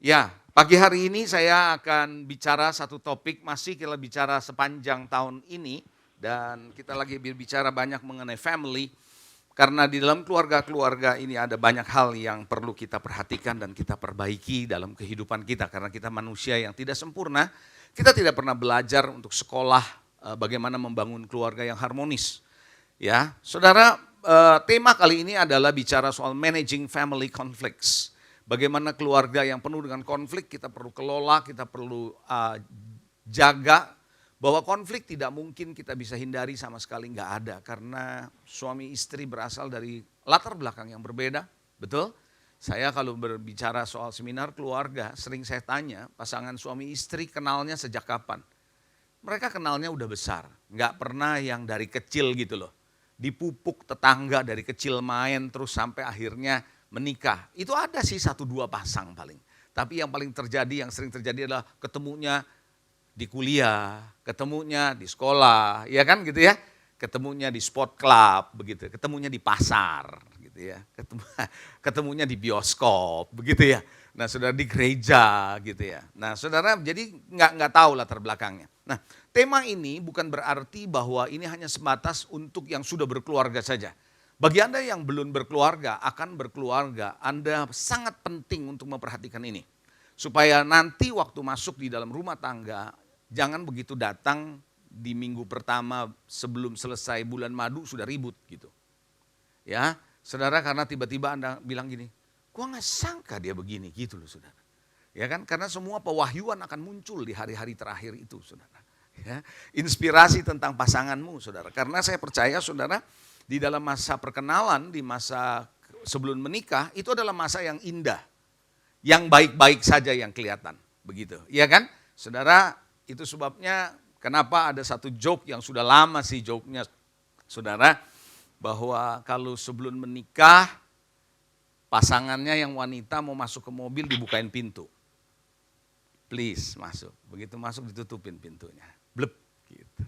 Ya, pagi hari ini saya akan bicara satu topik, masih kita bicara sepanjang tahun ini, dan kita lagi berbicara banyak mengenai family, karena di dalam keluarga-keluarga ini ada banyak hal yang perlu kita perhatikan dan kita perbaiki dalam kehidupan kita, karena kita manusia yang tidak sempurna, kita tidak pernah belajar untuk sekolah bagaimana membangun keluarga yang harmonis. Ya, saudara, tema kali ini adalah bicara soal managing family conflicts. Bagaimana keluarga yang penuh dengan konflik kita perlu kelola, kita perlu jaga bahwa konflik tidak mungkin kita bisa hindari sama sekali, nggak ada. Karena suami istri berasal dari latar belakang yang berbeda, betul? Saya kalau berbicara soal seminar keluarga, sering saya tanya pasangan suami istri kenalnya sejak kapan? Mereka kenalnya udah besar, nggak pernah yang dari kecil gitu loh. Dipupuk tetangga dari kecil main terus sampai akhirnya menikah. Itu ada sih 1-2 pasang paling. Tapi yang paling terjadi, yang sering terjadi adalah ketemunya di kuliah, ketemunya di sekolah, ya kan gitu ya. Ketemunya di sport club begitu, ketemunya di pasar gitu ya. Ketemunya di bioskop begitu ya. Nah, saudara di gereja gitu ya. Nah, saudara jadi nggak tahu latar belakangnya. Nah, tema ini bukan berarti bahwa ini hanya sebatas untuk yang sudah berkeluarga saja. Bagi Anda yang belum berkeluarga, akan berkeluarga, Anda sangat penting untuk memperhatikan ini. Supaya nanti waktu masuk di dalam rumah tangga, jangan begitu datang di minggu pertama sebelum selesai bulan madu sudah ribut gitu. Ya, saudara, karena tiba-tiba Anda bilang gini, gua gak sangka dia begini gitu loh saudara. Ya kan, karena semua pewahyuan akan muncul di hari-hari terakhir itu saudara. Ya, inspirasi tentang pasanganmu saudara. Karena saya percaya saudara, di dalam masa perkenalan, di masa sebelum menikah, itu adalah masa yang indah. Yang baik-baik saja yang kelihatan. Begitu, iya kan? Saudara, itu sebabnya kenapa ada satu joke yang sudah lama sih joke-nya, saudara. Bahwa kalau sebelum menikah, pasangannya yang wanita mau masuk ke mobil dibukain pintu. Please masuk, begitu masuk ditutupin pintunya. Blep, gitu.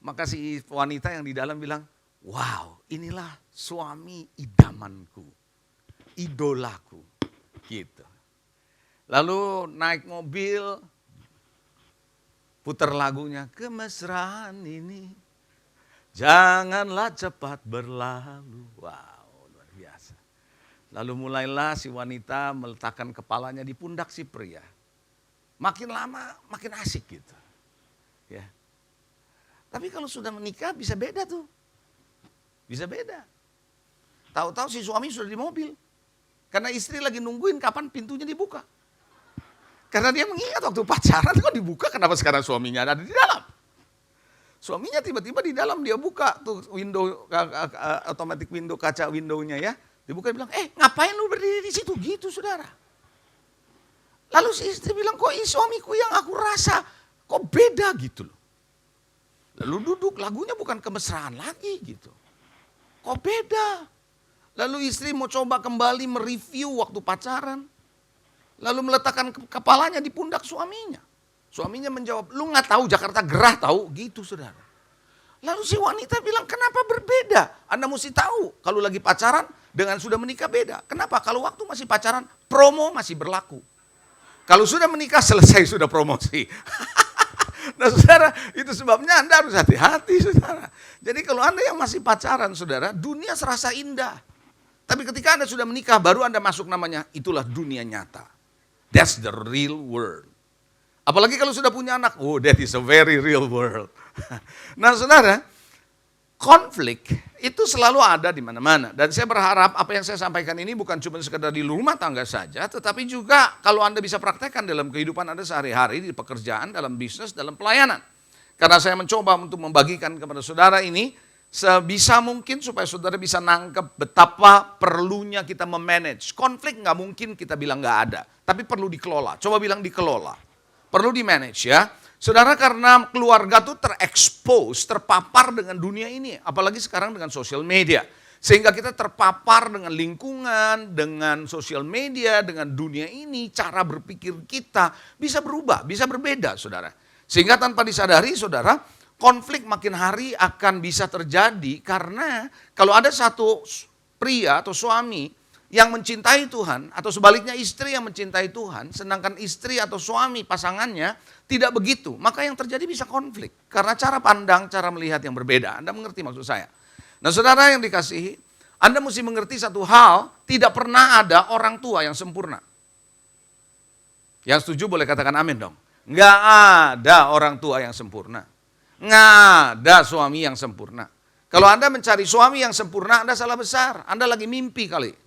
Maka si wanita yang di dalam bilang, wow, inilah suami idamanku, idolaku, gitu. Lalu naik mobil, putar lagunya, kemesraan ini, janganlah cepat berlalu. Wow, luar biasa. Lalu mulailah si wanita meletakkan kepalanya di pundak si pria. Makin lama makin asik gitu. Ya. Tapi kalau sudah menikah bisa beda tuh. Bisa beda. Tahu-tahu si suami sudah di mobil. Karena istri lagi nungguin kapan pintunya dibuka. Karena dia mengingat waktu pacaran kok dibuka, kenapa sekarang suaminya ada di dalam. Suaminya tiba-tiba di dalam, dia buka tuh window, automatic window, kaca windownya ya. Dibuka, dia bilang, ngapain lu berdiri di situ? Gitu saudara. Lalu si istri bilang, kok suamiku yang aku rasa kok beda gitu loh. Lalu duduk, lagunya bukan kemesraan lagi gitu. Kok beda? Lalu istri mau coba kembali mereview waktu pacaran. Lalu meletakkan kepalanya di pundak suaminya. Suaminya menjawab, lu gak tahu Jakarta gerah tahu? Gitu saudara. Lalu si wanita bilang, kenapa berbeda? Anda mesti tahu kalau lagi pacaran dengan sudah menikah beda. Kenapa? Kalau waktu masih pacaran, promo masih berlaku. Kalau sudah menikah, selesai sudah promosi. Nah saudara, itu sebabnya Anda harus hati-hati saudara. Jadi kalau Anda yang masih pacaran saudara, dunia serasa indah. Tapi ketika Anda sudah menikah, baru Anda masuk namanya, itulah dunia nyata. That's the real world. Apalagi kalau sudah punya anak, oh that is a very real world. Nah saudara, konflik itu selalu ada di mana-mana. Dan saya berharap apa yang saya sampaikan ini bukan cuma sekedar di rumah tangga saja, tetapi juga kalau Anda bisa praktekkan dalam kehidupan Anda sehari-hari, di pekerjaan, dalam bisnis, dalam pelayanan. Karena saya mencoba untuk membagikan kepada saudara ini sebisa mungkin supaya saudara bisa nangkep betapa perlunya kita memanage. Konflik nggak mungkin kita bilang nggak ada, tapi perlu dikelola. Coba bilang dikelola. Perlu di-manage ya. Saudara, karena keluarga tuh terekspos, terpapar dengan dunia ini. Apalagi sekarang dengan sosial media. Sehingga kita terpapar dengan lingkungan, dengan sosial media, dengan dunia ini. Cara berpikir kita bisa berubah, bisa berbeda saudara. Sehingga tanpa disadari saudara, konflik makin hari akan bisa terjadi. Karena kalau ada satu pria atau suami yang mencintai Tuhan, atau sebaliknya istri yang mencintai Tuhan, sedangkan istri atau suami pasangannya tidak begitu, maka yang terjadi bisa konflik. Karena cara pandang, cara melihat yang berbeda. Anda mengerti maksud saya? Nah saudara yang dikasihi, Anda mesti mengerti satu hal, tidak pernah ada orang tua yang sempurna. Yang setuju boleh katakan amin dong. Nggak ada orang tua yang sempurna. Nggak ada suami yang sempurna. Kalau Anda mencari suami yang sempurna, Anda salah besar. Anda lagi mimpi kali.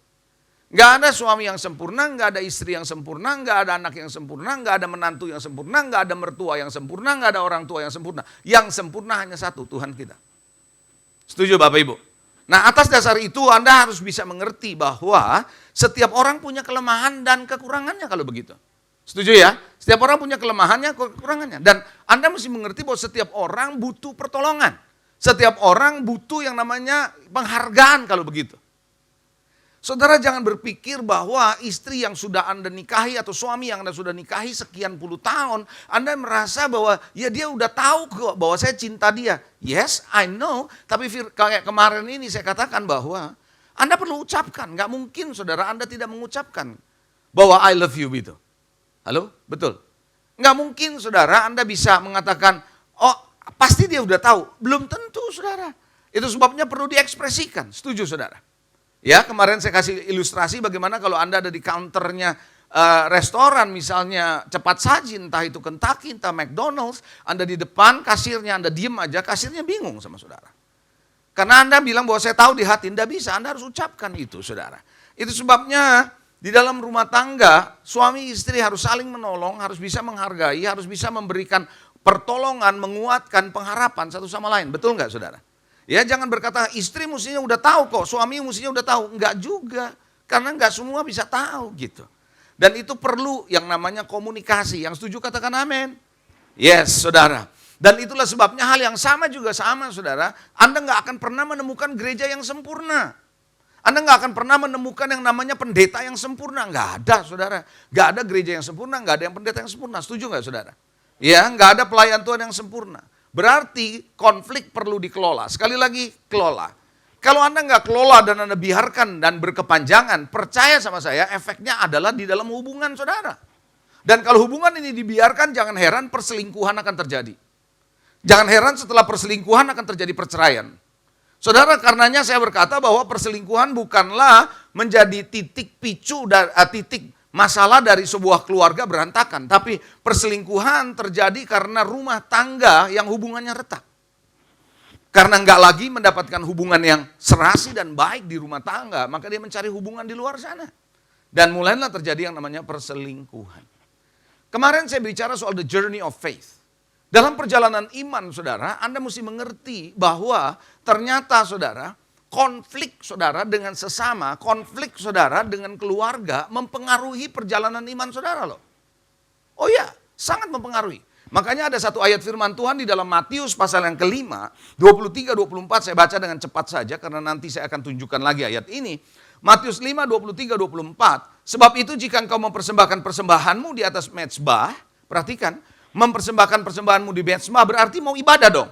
Nggak ada suami yang sempurna, nggak ada istri yang sempurna, nggak ada anak yang sempurna, nggak ada menantu yang sempurna, nggak ada mertua yang sempurna, nggak ada orang tua yang sempurna. Yang sempurna hanya satu, Tuhan kita. Setuju Bapak Ibu? Nah atas dasar itu Anda harus bisa mengerti bahwa setiap orang punya kelemahan dan kekurangannya kalau begitu. Setuju ya? Setiap orang punya kelemahannya, kekurangannya. Dan Anda mesti mengerti bahwa setiap orang butuh pertolongan. Setiap orang butuh yang namanya penghargaan kalau begitu. Saudara jangan berpikir bahwa istri yang sudah Anda nikahi atau suami yang Anda sudah nikahi sekian puluh tahun, Anda merasa bahwa ya dia udah tahu kok bahwa saya cinta dia. Yes, I know. Tapi kayak kemarin ini saya katakan bahwa Anda perlu ucapkan. Gak mungkin saudara Anda tidak mengucapkan bahwa I love you gitu. Halo? Betul. Nggak mungkin saudara Anda bisa mengatakan, oh pasti dia udah tahu. Belum tentu saudara. Itu sebabnya perlu diekspresikan. Setuju saudara? Ya kemarin saya kasih ilustrasi bagaimana kalau Anda ada di counternya restoran misalnya cepat saji, entah itu Kentucky, entah McDonald's. Anda di depan kasirnya, Anda diem aja, kasirnya bingung sama saudara. Karena Anda bilang bahwa saya tahu di hati, Anda bisa, Anda harus ucapkan itu saudara. Itu sebabnya di dalam rumah tangga, suami istri harus saling menolong, harus bisa menghargai, harus bisa memberikan pertolongan, menguatkan pengharapan satu sama lain. Betul nggak saudara? Ya jangan berkata istri mestinya udah tahu kok, suami mestinya udah tahu. Enggak juga, karena enggak semua bisa tahu gitu. Dan itu perlu yang namanya komunikasi. Yang setuju katakan amin. Yes saudara. Dan itulah sebabnya hal yang sama juga sama saudara. Anda nggak akan pernah menemukan gereja yang sempurna. Anda nggak akan pernah menemukan yang namanya pendeta yang sempurna. Nggak ada saudara. Nggak ada gereja yang sempurna, nggak ada yang pendeta yang sempurna. Setuju nggak saudara? Ya, nggak ada pelayan Tuhan yang sempurna. Berarti konflik perlu dikelola. Sekali lagi, kelola. Kalau Anda nggak kelola dan Anda biarkan dan berkepanjangan, percaya sama saya, efeknya adalah di dalam hubungan saudara. Dan kalau hubungan ini dibiarkan, jangan heran perselingkuhan akan terjadi. Jangan heran setelah perselingkuhan akan terjadi perceraian. Saudara, karenanya saya berkata bahwa perselingkuhan bukanlah menjadi titik picu dan titik masalah dari sebuah keluarga berantakan. Tapi perselingkuhan terjadi karena rumah tangga yang hubungannya retak. Karena enggak lagi mendapatkan hubungan yang serasi dan baik di rumah tangga, maka dia mencari hubungan di luar sana. Dan mulailah terjadi yang namanya perselingkuhan. Kemarin saya bicara soal the journey of faith. Dalam perjalanan iman saudara, Anda mesti mengerti bahwa ternyata saudara, konflik saudara dengan sesama, konflik saudara dengan keluarga mempengaruhi perjalanan iman saudara loh. Oh ya, sangat mempengaruhi. Makanya ada satu ayat firman Tuhan di dalam Matius pasal yang kelima, 23-24 saya baca dengan cepat saja karena nanti saya akan tunjukkan lagi ayat ini. Matius 5, 23-24, sebab itu jika engkau mempersembahkan persembahanmu di atas mezbah, perhatikan, mempersembahkan persembahanmu di mezbah berarti mau ibadah dong.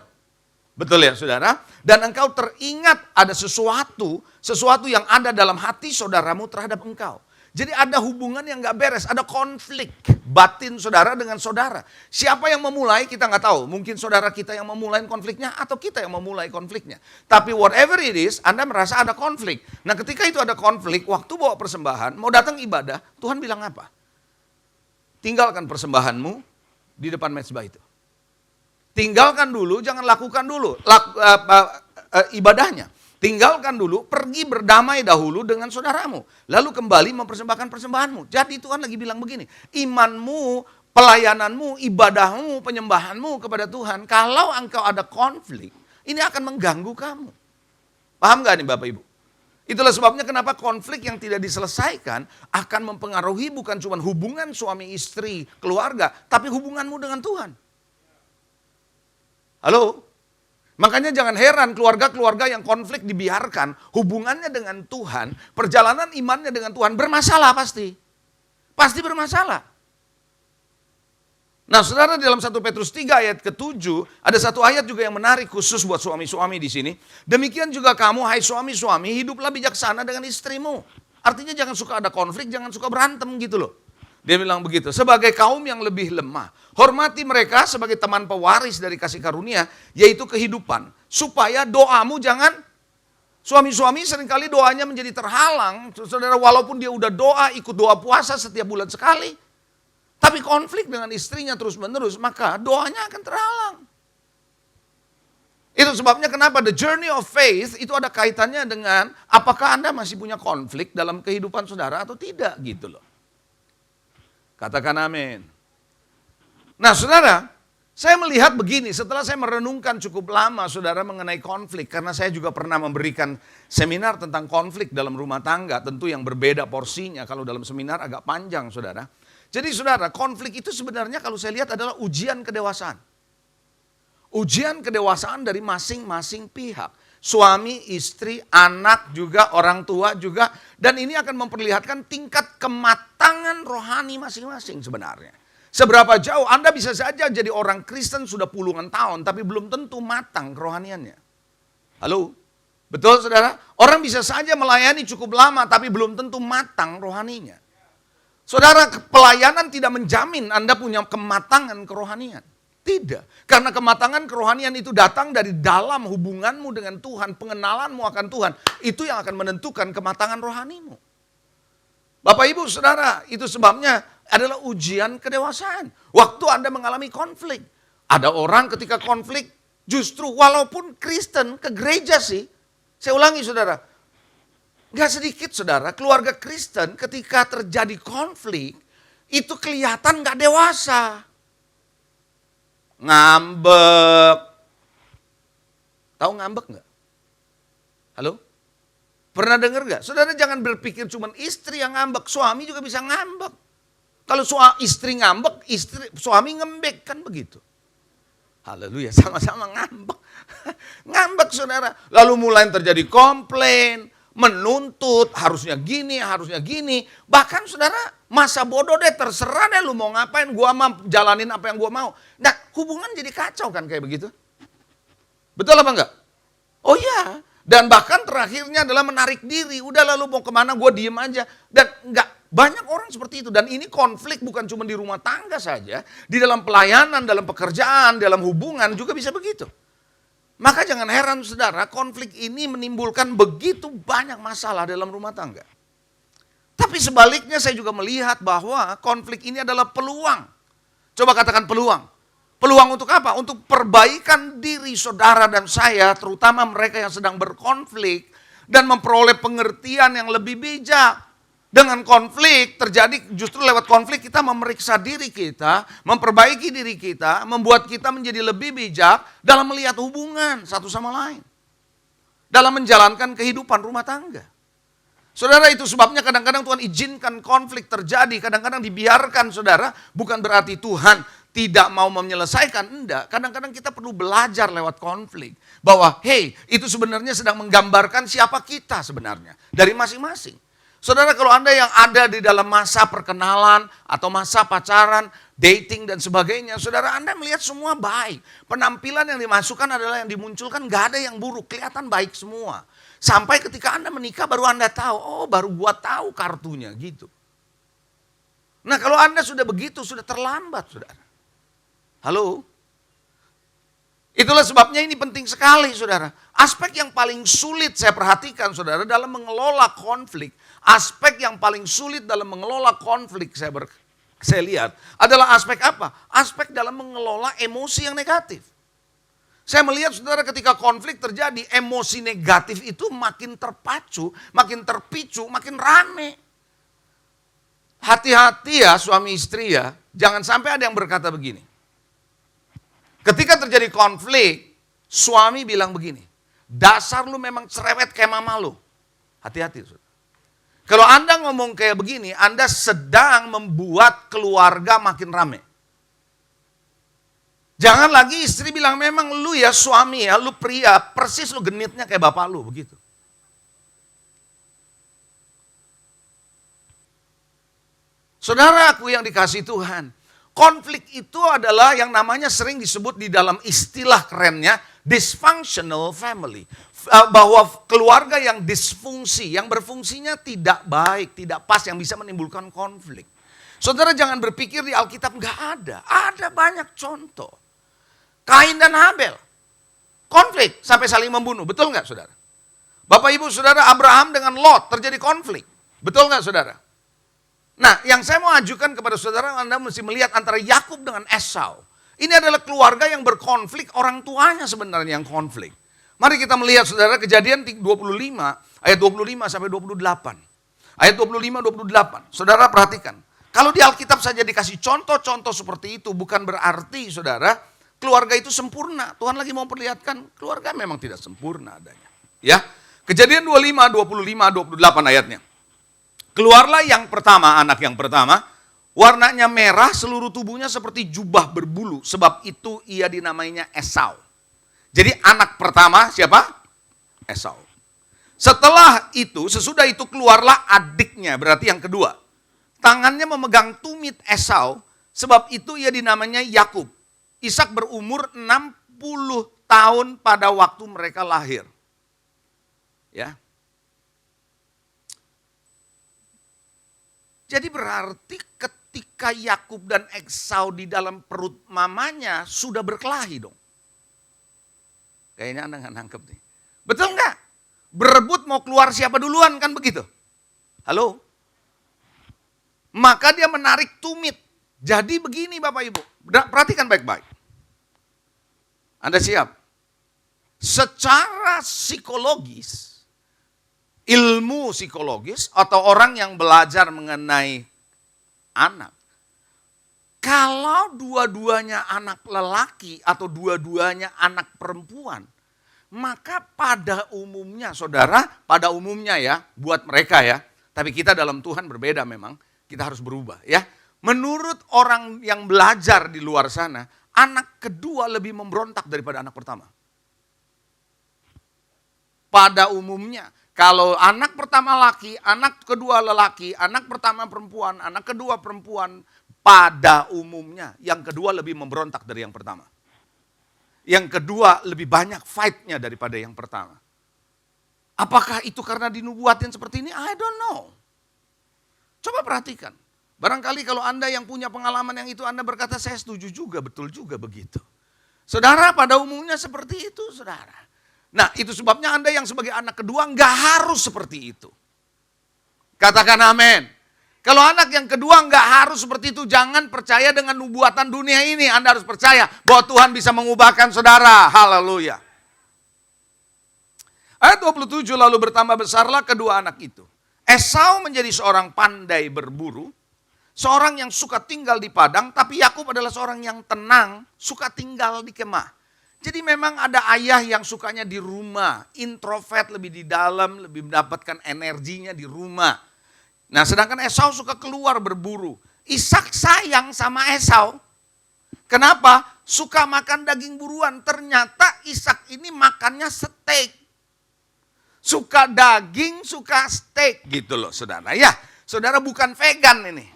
Betul ya saudara? Dan engkau teringat ada sesuatu yang ada dalam hati saudaramu terhadap engkau. Jadi ada hubungan yang gak beres, ada konflik batin saudara dengan saudara. Siapa yang memulai kita gak tahu. Mungkin saudara kita yang memulai konfliknya atau kita yang memulai konfliknya. Tapi whatever it is, Anda merasa ada konflik. Nah ketika itu ada konflik, waktu bawa persembahan, mau datang ibadah, Tuhan bilang apa? Tinggalkan persembahanmu di depan mezbah itu. Tinggalkan dulu, jangan lakukan dulu ibadahnya. Tinggalkan dulu, pergi berdamai dahulu dengan saudaramu. Lalu kembali mempersembahkan persembahanmu. Jadi Tuhan lagi bilang begini, imanmu, pelayananmu, ibadahmu, penyembahanmu kepada Tuhan, kalau engkau ada konflik, ini akan mengganggu kamu. Paham gak nih Bapak Ibu? Itulah sebabnya kenapa konflik yang tidak diselesaikan akan mempengaruhi bukan cuma hubungan suami istri, keluarga, tapi hubunganmu dengan Tuhan. Halo? Makanya jangan heran keluarga-keluarga yang konflik dibiarkan, hubungannya dengan Tuhan, perjalanan imannya dengan Tuhan bermasalah pasti. Pasti bermasalah. Nah saudara dalam 1 Petrus 3 ayat ke-7, ada satu ayat juga yang menarik khusus buat suami-suami di sini. Demikian juga kamu hai suami-suami, hiduplah bijaksana dengan istrimu. Artinya jangan suka ada konflik, jangan suka berantem gitu loh. Dia bilang begitu, sebagai kaum yang lebih lemah, hormati mereka sebagai teman pewaris dari kasih karunia, yaitu kehidupan. Supaya doamu jangan, suami-suami seringkali doanya menjadi terhalang, saudara, walaupun dia udah doa, ikut doa puasa setiap bulan sekali. Tapi konflik dengan istrinya terus menerus, maka doanya akan terhalang. Itu sebabnya kenapa the journey of faith itu ada kaitannya dengan apakah Anda masih punya konflik dalam kehidupan saudara atau tidak gitu loh. Katakan amin. Nah saudara, saya melihat begini, setelah saya merenungkan cukup lama saudara mengenai konflik, karena saya juga pernah memberikan seminar tentang konflik dalam rumah tangga, tentu yang berbeda porsinya, kalau dalam seminar agak panjang saudara. Jadi saudara, konflik itu sebenarnya kalau saya lihat adalah ujian kedewasaan. Ujian kedewasaan dari masing-masing pihak. Suami, istri, anak juga, orang tua juga. Dan ini akan memperlihatkan tingkat kematangan rohani masing-masing sebenarnya. Seberapa jauh Anda bisa saja jadi orang Kristen sudah puluhan tahun, tapi belum tentu matang kerohaniannya. Halo? Betul saudara? Orang bisa saja melayani cukup lama, tapi belum tentu matang rohaninya. Saudara, pelayanan tidak menjamin Anda punya kematangan kerohanian. Tidak, karena kematangan kerohanian itu datang dari dalam hubunganmu dengan Tuhan, pengenalanmu akan Tuhan. Itu yang akan menentukan kematangan rohanimu. Bapak Ibu Saudara, itu sebabnya adalah ujian kedewasaan. Waktu Anda mengalami konflik. Ada orang ketika konflik justru walaupun Kristen ke gereja sih. Saya ulangi saudara, gak sedikit saudara, keluarga Kristen ketika terjadi konflik itu kelihatan gak dewasa. Ngambek. Tahu ngambek nggak? Halo? Pernah dengar nggak? Saudara jangan berpikir cuma istri yang ngambek, suami juga bisa ngambek. Kalau istri ngambek, suami ngembek, kan begitu. Haleluya, sama-sama ngambek. Ngambek saudara. Lalu mulai terjadi komplain, menuntut, harusnya gini. Bahkan saudara, masa bodoh deh, terserah deh lu mau ngapain, gua mah jalanin apa yang gua mau. Nah, hubungan jadi kacau kan kayak begitu. Betul apa enggak? Oh iya, dan bahkan terakhirnya adalah menarik diri. Udah lalu mau kemana, gua diem aja. Dan enggak, banyak orang seperti itu. Dan ini konflik bukan cuma di rumah tangga saja. Di dalam pelayanan, dalam pekerjaan, dalam hubungan juga bisa begitu. Maka jangan heran saudara, konflik ini menimbulkan begitu banyak masalah dalam rumah tangga. Tapi sebaliknya saya juga melihat bahwa konflik ini adalah peluang. Coba katakan peluang. Peluang untuk apa? Untuk perbaikan diri saudara dan saya, terutama mereka yang sedang berkonflik, dan memperoleh pengertian yang lebih bijak. Dengan konflik terjadi, justru lewat konflik kita memeriksa diri kita, memperbaiki diri kita, membuat kita menjadi lebih bijak dalam melihat hubungan satu sama lain. Dalam menjalankan kehidupan rumah tangga. Saudara, itu sebabnya kadang-kadang Tuhan izinkan konflik terjadi, kadang-kadang dibiarkan saudara, bukan berarti Tuhan tidak mau menyelesaikan, enggak. Kadang-kadang kita perlu belajar lewat konflik. Bahwa hey, itu sebenarnya sedang menggambarkan siapa kita sebenarnya, dari masing-masing. Saudara, kalau Anda yang ada di dalam masa perkenalan atau masa pacaran, dating dan sebagainya, saudara Anda melihat semua baik. Penampilan yang dimasukkan adalah yang dimunculkan, gak ada yang buruk, kelihatan baik semua. Sampai ketika Anda menikah baru Anda tahu, oh baru gua tahu kartunya gitu. Nah kalau Anda sudah begitu, sudah terlambat saudara. Halo? Itulah sebabnya ini penting sekali saudara. Aspek yang paling sulit saya perhatikan saudara dalam mengelola konflik. Aspek yang paling sulit dalam mengelola konflik saya lihat adalah aspek apa? Aspek dalam mengelola emosi yang negatif. Saya melihat saudara ketika konflik terjadi, emosi negatif itu makin terpacu, makin terpicu, makin rame. Hati-hati ya suami istri ya, jangan sampai ada yang berkata begini. Ketika terjadi konflik, suami bilang begini, dasar lu memang cerewet kayak mama lu. Hati-hati saudara. Kalau Anda ngomong kayak begini, Anda sedang membuat keluarga makin rame. Jangan lagi istri bilang, memang lu ya suami ya, lu pria, persis lu genitnya kayak bapak lu, begitu. Saudaraku yang dikasihi Tuhan, konflik itu adalah yang namanya sering disebut di dalam istilah kerennya, Dysfunctional family. Bahwa keluarga yang disfungsi, yang berfungsinya tidak baik, tidak pas, yang bisa menimbulkan konflik. Saudara jangan berpikir di Alkitab nggak ada. Ada banyak contoh. Kain dan Habel. Konflik sampai saling membunuh. Betul nggak saudara? Bapak ibu saudara, Abraham dengan Lot terjadi konflik. Betul nggak saudara? Nah, yang saya mau ajukan kepada saudara, Anda mesti melihat antara Yakub dengan Esau. Ini adalah keluarga yang berkonflik, orang tuanya sebenarnya yang konflik. Mari kita melihat saudara Kejadian 25 ayat 25 sampai 28. Ayat 25-28. Saudara perhatikan. Kalau di Alkitab saja dikasih contoh-contoh seperti itu, bukan berarti saudara keluarga itu sempurna. Tuhan lagi mau perlihatkan keluarga memang tidak sempurna adanya. Ya, Kejadian 25, 25, 28 ayatnya. Keluarlah yang pertama, anak yang pertama, warnanya merah, seluruh tubuhnya seperti jubah berbulu. Sebab itu ia dinamainya Esau. Jadi anak pertama siapa? Esau. Setelah itu, sesudah itu keluarlah adiknya, berarti yang kedua. Tangannya memegang tumit Esau, sebab itu ia dinamainya Yakub. Ishak berumur 60 tahun pada waktu mereka lahir. Ya. Jadi berarti ketika Yakub dan Esau di dalam perut mamanya sudah berkelahi dong. Kayaknya Anda nggak nangkep nih. Betul nggak? Berebut mau keluar siapa duluan kan begitu? Halo? Maka dia menarik tumit. Jadi begini Bapak Ibu. Perhatikan baik-baik. Anda siap? Secara psikologis, ilmu psikologis atau orang yang belajar mengenai anak. Kalau dua-duanya anak lelaki atau dua-duanya anak perempuan, maka pada umumnya saudara, pada umumnya ya, buat mereka ya, tapi kita dalam Tuhan berbeda memang, kita harus berubah ya. Menurut orang yang belajar di luar sana, anak kedua lebih memberontak daripada anak pertama. Pada umumnya, kalau anak pertama laki, anak kedua lelaki, anak pertama perempuan, anak kedua perempuan, pada umumnya yang kedua lebih memberontak dari yang pertama. Yang kedua lebih banyak fight-nya daripada yang pertama. Apakah itu karena dinubuatin seperti ini? I don't know. Coba perhatikan. Barangkali kalau Anda yang punya pengalaman yang itu, Anda berkata saya setuju juga, betul juga begitu. Saudara, pada umumnya seperti itu saudara. Nah itu sebabnya Anda yang sebagai anak kedua nggak harus seperti itu. Katakan amin. Kalau anak yang kedua nggak harus seperti itu, jangan percaya dengan nubuatan dunia ini. Anda harus percaya bahwa Tuhan bisa mengubahkan saudara. Haleluya. Ayat 27, lalu bertambah besarlah kedua anak itu. Esau menjadi seorang pandai berburu, seorang yang suka tinggal di padang, tapi Yakub adalah seorang yang tenang, suka tinggal di kemah. Jadi memang ada ayah yang sukanya di rumah, introvert, lebih di dalam, lebih mendapatkan energinya di rumah. Nah sedangkan Esau suka keluar berburu. Ishak sayang sama Esau. Kenapa? Suka makan daging buruan. Ternyata Ishak ini makannya steak. Suka daging, suka steak gitu loh saudara. Ya, saudara bukan vegan ini.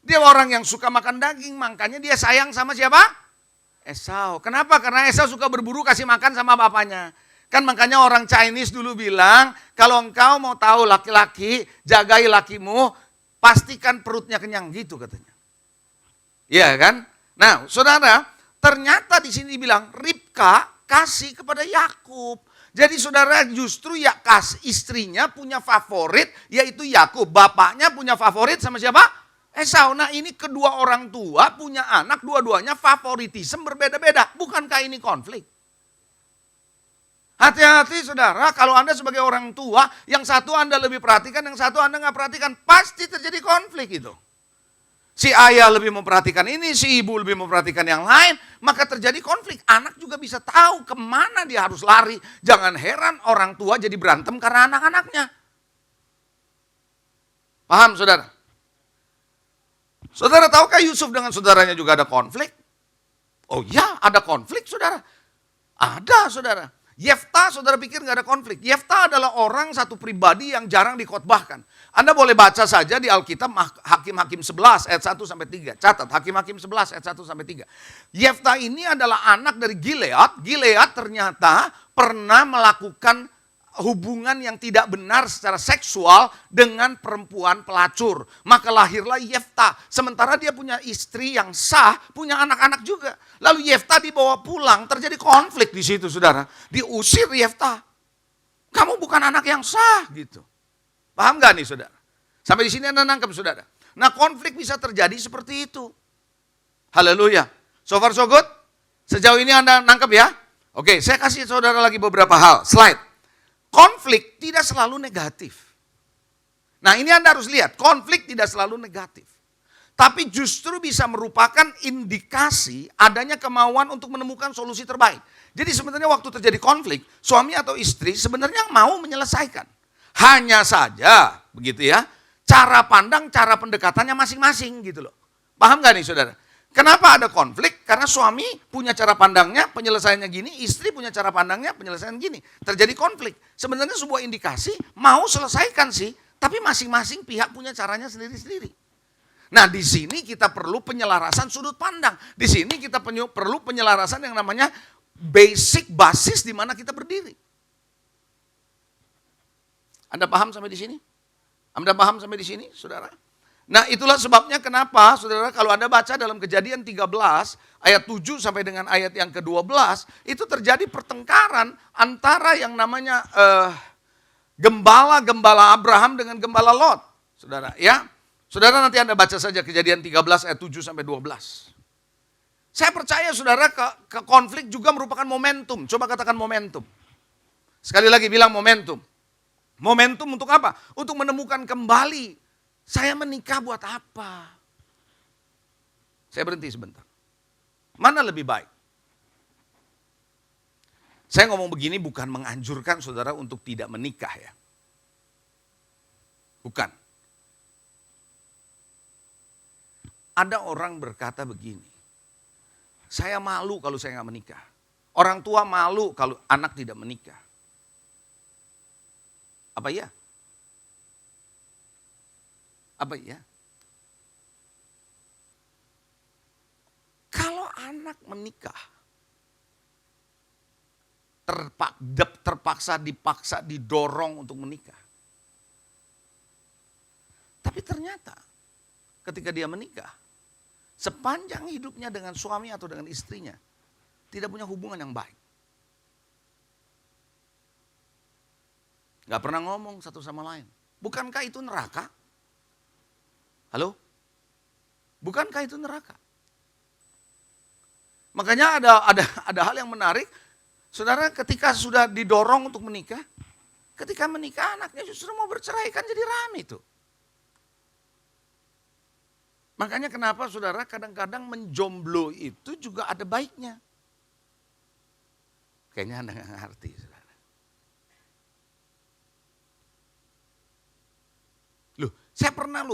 Dia orang yang suka makan daging, makanya dia sayang sama siapa? Esau. Kenapa? Karena Esau suka berburu kasih makan sama bapaknya. Kan makanya orang Chinese dulu bilang, kalau engkau mau tahu laki-laki, jagai lakimu, pastikan perutnya kenyang gitu katanya. Iya kan? Nah saudara, ternyata di sini dibilang Ribka kasih kepada Yakub. Jadi saudara justru ya istrinya punya favorit yaitu Yakub. Bapaknya punya favorit sama siapa? Esau. Nah ini kedua orang tua punya anak, dua-duanya favoritisme berbeda-beda. Bukankah ini konflik? Hati-hati saudara, kalau Anda sebagai orang tua, yang satu Anda lebih perhatikan, yang satu Anda nggak perhatikan, pasti terjadi konflik itu. Si ayah lebih memperhatikan ini, si ibu lebih memperhatikan yang lain, maka terjadi konflik. Anak juga bisa tahu kemana dia harus lari. Jangan heran orang tua jadi berantem karena anak-anaknya. Paham saudara? Saudara tahukah Yusuf dengan saudaranya juga ada konflik? Oh ya, ada konflik saudara. Ada saudara. Yefta, saudara pikir nggak ada konflik. Yefta adalah orang satu pribadi yang jarang dikhotbahkan. Anda boleh baca saja di Alkitab Hakim-Hakim 11 ayat 1 sampai 3. Catat, Hakim-Hakim 11 ayat 1 sampai 3. Yefta ini adalah anak dari Gilead. Gilead ternyata pernah melakukan hubungan yang tidak benar secara seksual dengan perempuan pelacur. Maka lahirlah Yefta. Sementara dia punya istri yang sah, punya anak-anak juga. Lalu Yefta dibawa pulang, terjadi konflik di situ, saudara. Diusir Yefta. Kamu bukan anak yang sah, gitu. Paham gak nih, saudara? Sampai di sini Anda nangkep, saudara. Nah, konflik bisa terjadi seperti itu. Haleluya. So far so good? Sejauh ini Anda nangkep ya? Oke, saya kasih saudara lagi beberapa hal. Slide. Konflik tidak selalu negatif. Nah, ini Anda harus lihat, konflik tidak selalu negatif. Tapi justru bisa merupakan indikasi adanya kemauan untuk menemukan solusi terbaik. Jadi sebenarnya waktu terjadi konflik, suami atau istri sebenarnya mau menyelesaikan. Hanya saja, begitu ya, cara pandang, cara pendekatannya masing-masing gitu loh. Paham gak nih saudara? Kenapa ada konflik? Karena suami punya cara pandangnya, penyelesaiannya gini, istri punya cara pandangnya, penyelesaian gini. Terjadi konflik. Sebenarnya sebuah indikasi mau selesaikan sih, tapi masing-masing pihak punya caranya sendiri-sendiri. Nah, di sini kita perlu penyelarasan sudut pandang. Di sini kita perlu penyelarasan yang namanya basic basis di mana kita berdiri. Anda paham sampai di sini? Anda paham sampai di sini, saudara? Nah, itulah sebabnya kenapa, saudara, kalau Anda baca dalam Kejadian 13, ayat 7 sampai dengan ayat yang ke-12, itu terjadi pertengkaran antara yang namanya gembala Abraham dengan gembala Lot. Saudara, ya. Saudara nanti Anda baca saja Kejadian 13 ayat 7 sampai 12. Saya percaya saudara ke konflik juga merupakan momentum. Coba katakan momentum. Sekali lagi bilang momentum. Momentum untuk apa? Untuk menemukan kembali. Saya menikah buat apa? Saya berhenti sebentar. Mana lebih baik? Saya ngomong begini bukan menganjurkan saudara untuk tidak menikah ya. Bukan. Ada orang berkata begini, saya malu kalau saya nggak menikah. Orang tua malu kalau anak tidak menikah. Apa ya? Apa ya? Kalau anak menikah, terpaksa, dipaksa, didorong untuk menikah. Tapi ternyata ketika dia menikah, sepanjang hidupnya dengan suami atau dengan istrinya, tidak punya hubungan yang baik. Gak pernah ngomong satu sama lain. Bukankah itu neraka? Halo? Bukankah itu neraka? Makanya ada hal yang menarik. Saudara ketika sudah didorong untuk menikah, ketika menikah anaknya justru mau bercerai, kan jadi rame itu. Makanya kenapa saudara kadang-kadang menjomblo itu juga ada baiknya. Kayaknya Anda nggak ngerti saudara. Loh, saya pernah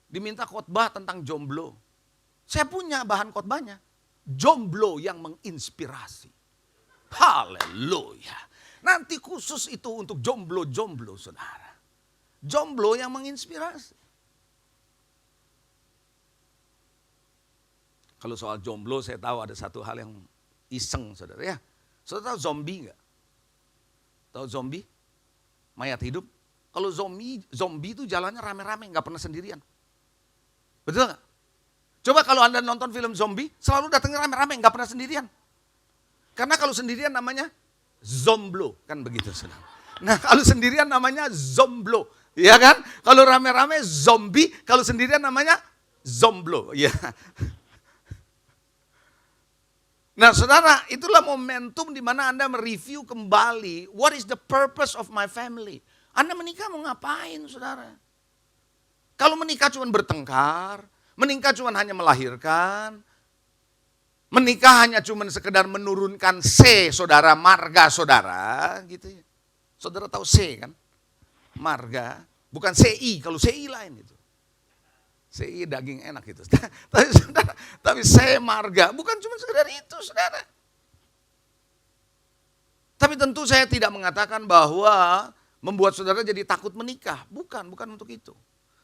diminta khotbah tentang jomblo. Saya punya bahan khotbahnya. Jomblo yang menginspirasi. Haleluya. Nanti khusus itu untuk jomblo-jomblo saudara. Jomblo yang menginspirasi. Kalau soal jomblo saya tahu ada satu hal yang iseng saudara ya. Saudara tahu zombie enggak? Tahu zombie? Mayat hidup. Kalau zombie itu jalannya rame-rame, enggak pernah sendirian. Betul nggak? Coba kalau Anda nonton film zombie, selalu datangnya rame-rame, nggak pernah sendirian. Karena kalau sendirian namanya zomblo, kan begitu saudara. Nah kalau sendirian namanya zomblo, ya kan? Kalau rame-rame zombie, kalau sendirian namanya zomblo, ya. Nah saudara, itulah momentum di mana Anda mereview kembali, what is the purpose of my family? Anda menikah mau ngapain saudara? Kalau menikah cuma bertengkar, menikah cuma hanya melahirkan, menikah hanya cuma sekedar menurunkan saudara, marga saudara, gitu ya. Saudara tahu C kan? Marga, bukan CI, kalau CI lain itu. CI daging enak itu. Tapi marga, bukan cuma sekedar itu saudara. Tapi tentu saya tidak mengatakan bahwa membuat saudara jadi takut menikah. Bukan untuk itu.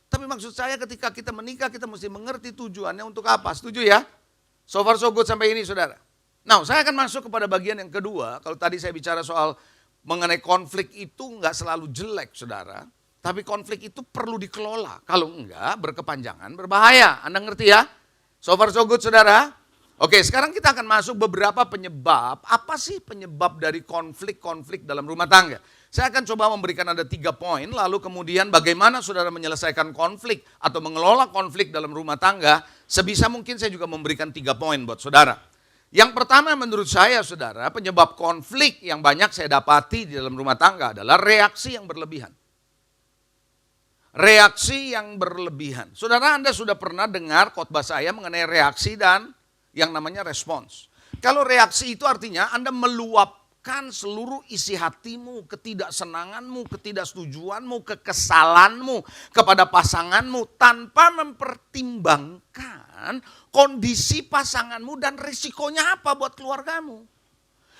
Tapi maksud saya ketika kita menikah, kita mesti mengerti tujuannya untuk apa. Setuju ya? So far so good sampai ini saudara. Nah, saya akan masuk kepada bagian yang kedua. Kalau tadi saya bicara soal mengenai konflik itu enggak selalu jelek saudara. Tapi konflik itu perlu dikelola. Kalau enggak berkepanjangan berbahaya. Anda ngerti ya? So far so good saudara. Oke, sekarang kita akan masuk beberapa penyebab. Apa sih penyebab dari konflik-konflik dalam rumah tangga? Saya akan coba memberikan Anda 3 poin, lalu kemudian bagaimana saudara menyelesaikan konflik atau mengelola konflik dalam rumah tangga. Sebisa mungkin saya juga memberikan 3 poin buat saudara. Yang pertama menurut saya saudara, penyebab konflik yang banyak saya dapati di dalam rumah tangga adalah reaksi yang berlebihan. Reaksi yang berlebihan. Saudara, Anda sudah pernah dengar khotbah saya mengenai reaksi dan yang namanya respons. Kalau reaksi itu artinya Anda meluapkan seluruh isi hatimu, ketidaksenanganmu, ketidaksetujuanmu, kekesalanmu kepada pasanganmu tanpa mempertimbangkan kondisi pasanganmu dan risikonya apa buat keluargamu.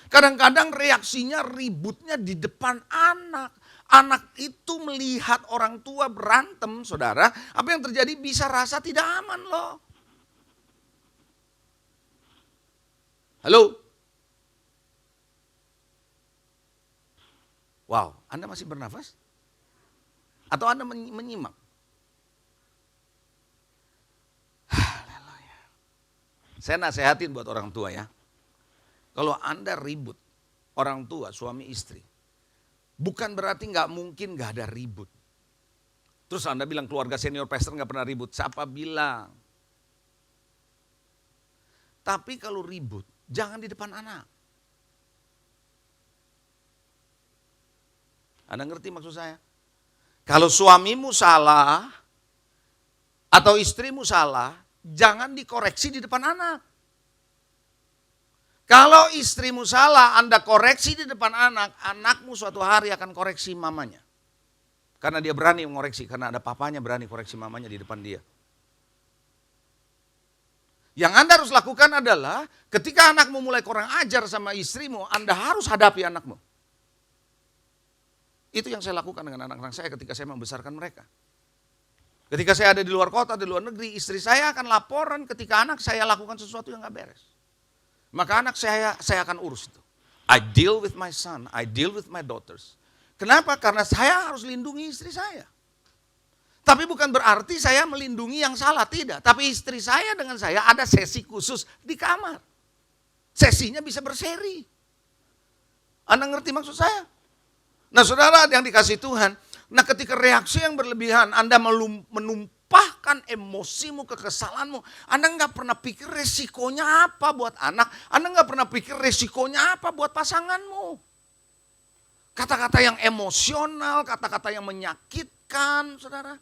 Kadang-kadang reaksinya ributnya di depan anak. Anak itu melihat orang tua berantem, saudara, apa yang terjadi bisa rasa tidak aman loh. Halo? Wow, Anda masih bernafas? Atau Anda menyimak? Haleluya. Saya nasihatin buat orang tua ya. Kalau Anda ribut, orang tua, suami istri, bukan berarti nggak mungkin nggak ada ribut. Terus Anda bilang keluarga senior pastor nggak pernah ribut. Siapa bilang? Tapi kalau ribut, jangan di depan anak. Anda ngerti maksud saya? Kalau suamimu salah atau istrimu salah, jangan dikoreksi di depan anak. Kalau istrimu salah, Anda koreksi di depan anak, anakmu suatu hari akan koreksi mamanya. Karena dia berani mengoreksi, karena ada papanya berani koreksi mamanya di depan dia. Yang Anda harus lakukan adalah ketika anakmu mulai kurang ajar sama istrimu, Anda harus hadapi anakmu. Itu yang saya lakukan dengan anak-anak saya ketika saya membesarkan mereka. Ketika saya ada di luar kota, di luar negeri, istri saya akan laporan ketika anak saya lakukan sesuatu yang gak beres. Maka anak saya akan urus itu. I deal with my son, I deal with my daughters. Kenapa? Karena saya harus lindungi istri saya. Tapi bukan berarti saya melindungi yang salah, tidak. Tapi istri saya dengan saya ada sesi khusus di kamar. Sesinya bisa berseri. Anda ngerti maksud saya? Nah saudara yang dikasih Tuhan, nah ketika reaksi yang berlebihan, Anda menumpahkan emosimu, kekesalanmu. Anda nggak pernah pikir resikonya apa buat anak. Anda nggak pernah pikir resikonya apa buat pasanganmu. Kata-kata yang emosional, kata-kata yang menyakitkan, saudara.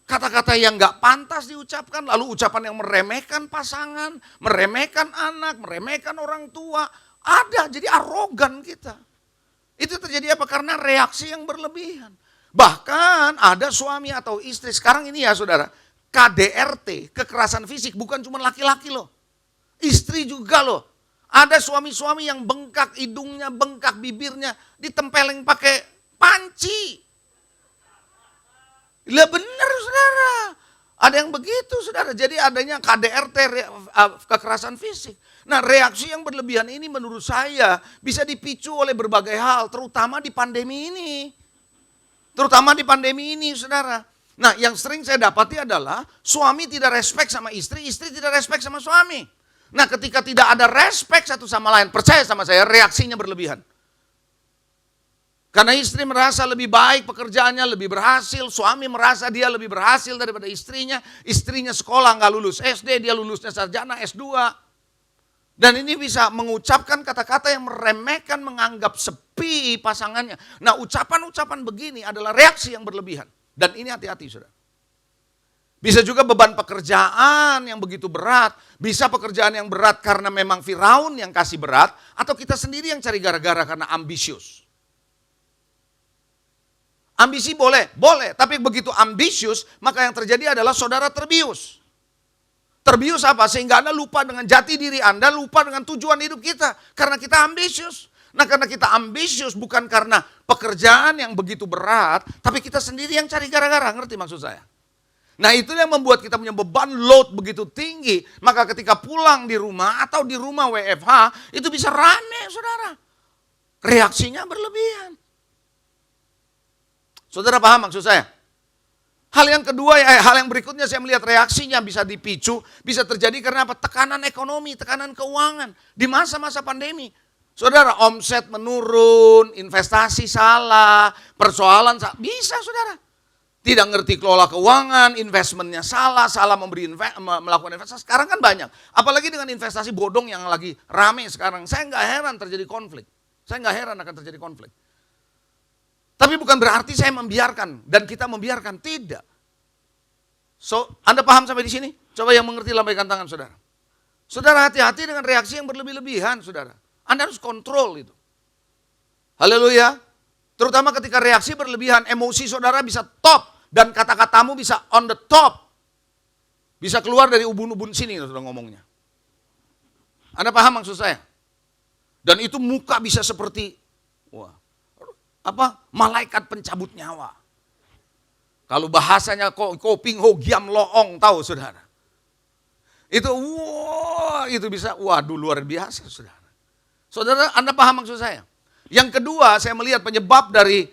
Kata-kata yang gak pantas diucapkan, lalu ucapan yang meremehkan pasangan, meremehkan anak, meremehkan orang tua. Ada, jadi arogan kita. Itu terjadi apa? Karena reaksi yang berlebihan. Bahkan ada suami atau istri, sekarang ini ya saudara, KDRT, kekerasan fisik, bukan cuma laki-laki loh. Istri juga loh. Ada suami-suami yang bengkak hidungnya, bengkak bibirnya, ditempeleng pakai panci. Lah benar saudara, ada yang begitu saudara. Jadi adanya KDRT, kekerasan fisik. Nah reaksi yang berlebihan ini menurut saya bisa dipicu oleh berbagai hal, terutama di pandemi ini. Terutama di pandemi ini saudara. Nah yang sering saya dapati adalah suami tidak respect sama istri, istri tidak respect sama suami. Nah ketika tidak ada respect satu sama lain, percaya sama saya reaksinya berlebihan. Karena istri merasa lebih baik pekerjaannya, lebih berhasil. Suami merasa dia lebih berhasil daripada istrinya. Istrinya sekolah nggak lulus SD, dia lulusnya sarjana S2. Dan ini bisa mengucapkan kata-kata yang meremehkan, menganggap sepi pasangannya. Nah ucapan-ucapan begini adalah reaksi yang berlebihan. Dan ini hati-hati saudara. Bisa juga beban pekerjaan yang begitu berat. Bisa pekerjaan yang berat karena memang Firaun yang kasih berat. Atau kita sendiri yang cari gara-gara karena ambisius. Ambisi boleh, boleh. Tapi begitu ambisius, maka yang terjadi adalah saudara terbius. Terbius apa? Sehingga Anda lupa dengan jati diri Anda, lupa dengan tujuan hidup kita. Karena kita ambisius. Nah karena kita ambisius bukan karena pekerjaan yang begitu berat, tapi kita sendiri yang cari gara-gara, ngerti maksud saya? Nah itu yang membuat kita punya beban load begitu tinggi. Maka ketika pulang di rumah atau di rumah WFH, itu bisa rame saudara. Reaksinya berlebihan. Saudara paham maksud saya? Hal yang kedua, hal yang berikutnya saya melihat reaksinya bisa dipicu, bisa terjadi karena apa? Tekanan ekonomi, tekanan keuangan. Di masa-masa pandemi. Saudara, omset menurun, investasi salah, persoalan salah. Bisa saudara. Tidak ngerti kelola keuangan, investmentnya salah melakukan investasi. Sekarang kan banyak. Apalagi dengan investasi bodong yang lagi rame sekarang. Saya nggak heran terjadi konflik. Saya nggak heran akan terjadi konflik. Tapi bukan berarti saya membiarkan dan kita membiarkan, tidak. So, Anda paham sampai di sini? Coba yang mengerti lambaikan tangan saudara. Saudara hati-hati dengan reaksi yang berlebih-lebihan saudara. Anda harus kontrol itu. Haleluya. Terutama ketika reaksi berlebihan, emosi saudara bisa top dan kata-katamu bisa on the top. Bisa keluar dari ubun-ubun sini saudara ngomongnya. Anda paham maksud saya? Dan itu muka bisa seperti malaikat pencabut nyawa. Kalau bahasanya koping hogiam loong, tahu saudara. Itu itu bisa luar biasa saudara. Saudara, Anda paham maksud saya? Yang kedua, saya melihat penyebab dari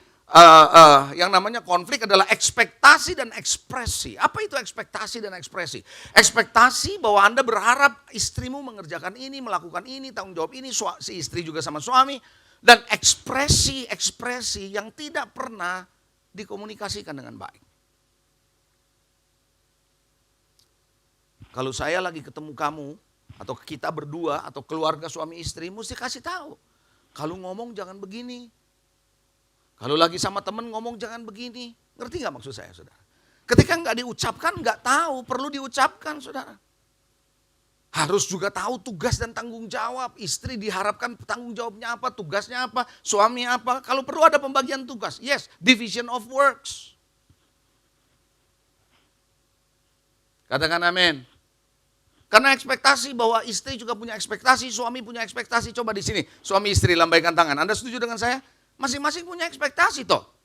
yang namanya konflik adalah ekspektasi dan ekspresi. Apa itu ekspektasi dan ekspresi? Ekspektasi bahwa Anda berharap istrimu mengerjakan ini, melakukan ini, tanggung jawab ini, si istri juga sama suami. Dan ekspresi yang tidak pernah dikomunikasikan dengan baik. Kalau saya lagi ketemu kamu, atau kita berdua, atau keluarga suami istri, mesti kasih tahu. Kalau ngomong jangan begini. Kalau lagi sama temen ngomong jangan begini. Ngerti gak maksud saya saudara? Ketika nggak diucapkan nggak tahu, perlu diucapkan saudara. Harus juga tahu tugas dan tanggung jawab. Istri diharapkan tanggung jawabnya apa, tugasnya apa, suami apa. Kalau perlu ada pembagian tugas. Yes, division of works. Katakan amin. Karena ekspektasi bahwa istri juga punya ekspektasi, suami punya ekspektasi. Coba di sini, suami istri lambaikan tangan. Anda setuju dengan saya? Masing-masing punya ekspektasi toh.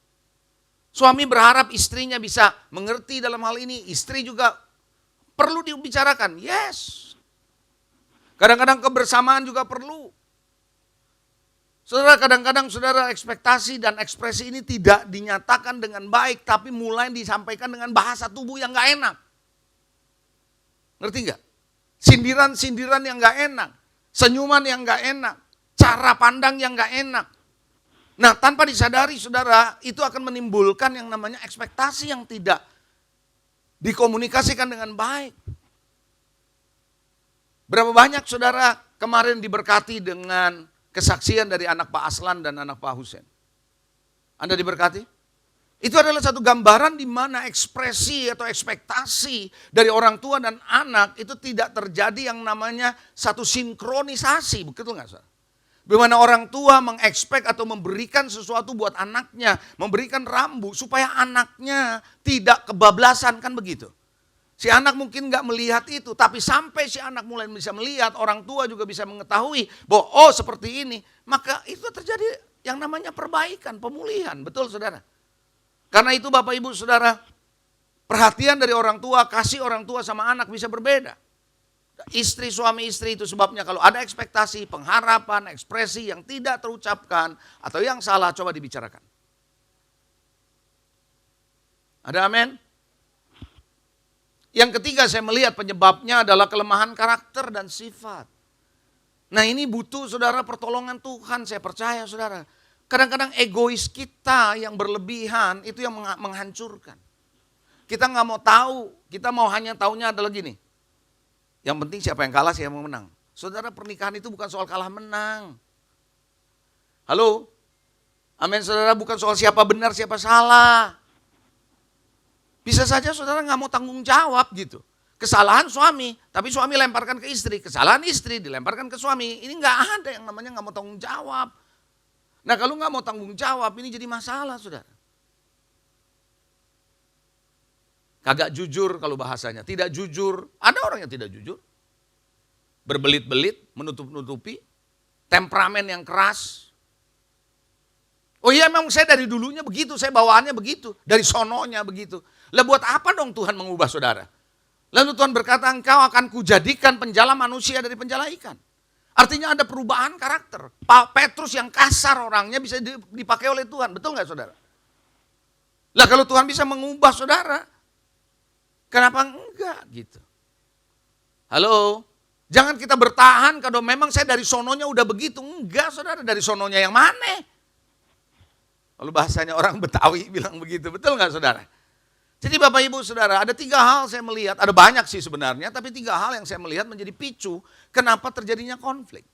Suami berharap istrinya bisa mengerti dalam hal ini. Istri juga perlu dibicarakan. Yes. Kadang-kadang kebersamaan juga perlu. Saudara, kadang-kadang saudara ekspektasi dan ekspresi ini tidak dinyatakan dengan baik. Tapi mulai disampaikan dengan bahasa tubuh yang gak enak. Ngerti gak? Sindiran-sindiran yang gak enak, senyuman yang gak enak, cara pandang yang gak enak. Nah tanpa disadari saudara, itu akan menimbulkan yang namanya ekspektasi yang tidak dikomunikasikan dengan baik. Berapa banyak saudara kemarin diberkati dengan kesaksian dari anak Pak Aslan dan anak Pak Husen? Anda diberkati? Itu adalah satu gambaran di mana ekspresi atau ekspektasi dari orang tua dan anak itu tidak terjadi yang namanya satu sinkronisasi, begitu nggak saudara? Bagaimana orang tua mengekspek atau memberikan sesuatu buat anaknya, memberikan rambu supaya anaknya tidak kebablasan, kan begitu. Si anak mungkin nggak melihat itu, tapi sampai si anak mulai bisa melihat, orang tua juga bisa mengetahui bahwa seperti ini, maka itu terjadi yang namanya perbaikan, pemulihan, betul saudara? Karena itu Bapak Ibu Saudara, perhatian dari orang tua, kasih orang tua sama anak bisa berbeda. Istri, suami istri itu sebabnya kalau ada ekspektasi, pengharapan, ekspresi yang tidak terucapkan atau yang salah, coba dibicarakan. Ada amin? Yang ketiga saya melihat penyebabnya adalah kelemahan karakter dan sifat. Nah ini butuh saudara pertolongan Tuhan, saya percaya saudara. Kadang-kadang egois kita yang berlebihan itu yang menghancurkan. Kita nggak mau tahu, kita mau hanya taunya adalah gini. Yang penting siapa yang kalah, siapa yang menang. Saudara, pernikahan itu bukan soal kalah menang. Halo? Amin saudara, bukan soal siapa benar, siapa salah. Bisa saja saudara nggak mau tanggung jawab gitu. Kesalahan suami, tapi suami lemparkan ke istri. Kesalahan istri dilemparkan ke suami. Ini nggak ada yang namanya nggak mau tanggung jawab. Nah kalau nggak mau tanggung jawab ini jadi masalah saudara. Kagak jujur kalau bahasanya, tidak jujur. Ada orang yang tidak jujur. Berbelit-belit, menutup-nutupi, temperamen yang keras. Oh iya memang saya dari dulunya begitu, saya bawaannya begitu. Dari sononya begitu. Lah buat apa dong Tuhan mengubah saudara? Lalu Tuhan berkata, engkau akan kujadikan penjala manusia dari penjala ikan. Artinya ada perubahan karakter. Pak Petrus yang kasar orangnya bisa dipakai oleh Tuhan. Betul nggak saudara? Lah kalau Tuhan bisa mengubah saudara, kenapa enggak gitu? Halo? Jangan kita bertahan kalau memang saya dari sononya udah begitu. Enggak saudara, dari sononya yang mana? Lalu bahasanya orang Betawi bilang begitu. Betul nggak saudara? Jadi Bapak Ibu Saudara, ada 3 hal saya melihat, ada banyak sih sebenarnya, tapi 3 hal yang saya melihat menjadi picu kenapa terjadinya konflik.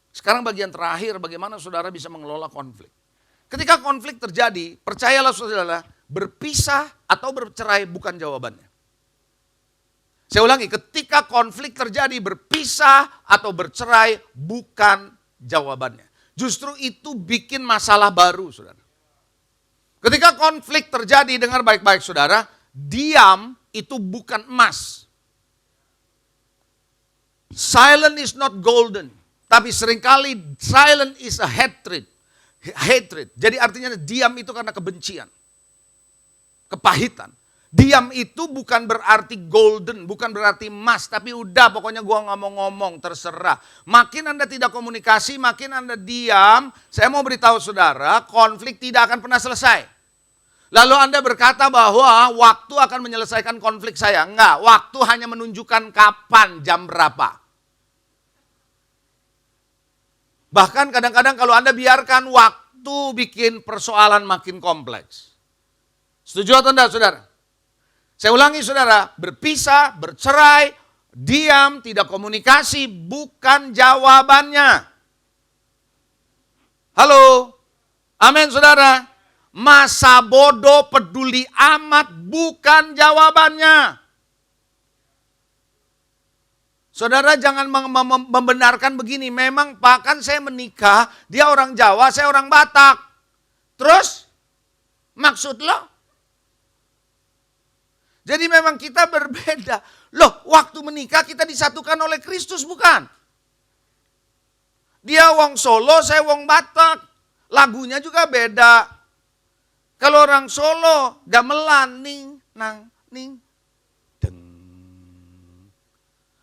Sekarang bagian terakhir, bagaimana saudara bisa mengelola konflik. Ketika konflik terjadi, percayalah saudara, berpisah atau bercerai bukan jawabannya. Saya ulangi, ketika konflik terjadi, berpisah atau bercerai bukan jawabannya. Justru itu bikin masalah baru saudara. Ketika konflik terjadi, dengar baik-baik saudara, diam itu bukan emas. Silent is not golden. Tapi seringkali silent is a hatred. Hatred. Jadi artinya diam itu karena kebencian. Kepahitan. Diam itu bukan berarti golden, bukan berarti emas. Tapi udah pokoknya gua nggak mau ngomong, terserah. Makin Anda tidak komunikasi, makin Anda diam. Saya mau beritahu saudara, konflik tidak akan pernah selesai. Lalu Anda berkata bahwa waktu akan menyelesaikan konflik saya. Enggak, waktu hanya menunjukkan kapan, jam berapa. Bahkan kadang-kadang kalau Anda biarkan waktu bikin persoalan makin kompleks. Setuju atau enggak saudara? Saya ulangi saudara, berpisah, bercerai, diam, tidak komunikasi bukan jawabannya. Halo, amin saudara. Masa bodoh peduli amat bukan jawabannya. Saudara jangan membenarkan begini, memang Pak kan saya menikah, dia orang Jawa, saya orang Batak. Terus maksud lo? Jadi memang kita berbeda. Loh, waktu menikah kita disatukan oleh Kristus bukan? Dia wong Solo, saya wong Batak. Lagunya juga beda. Kalau orang Solo, gamelan, ning, nang, ning, deng.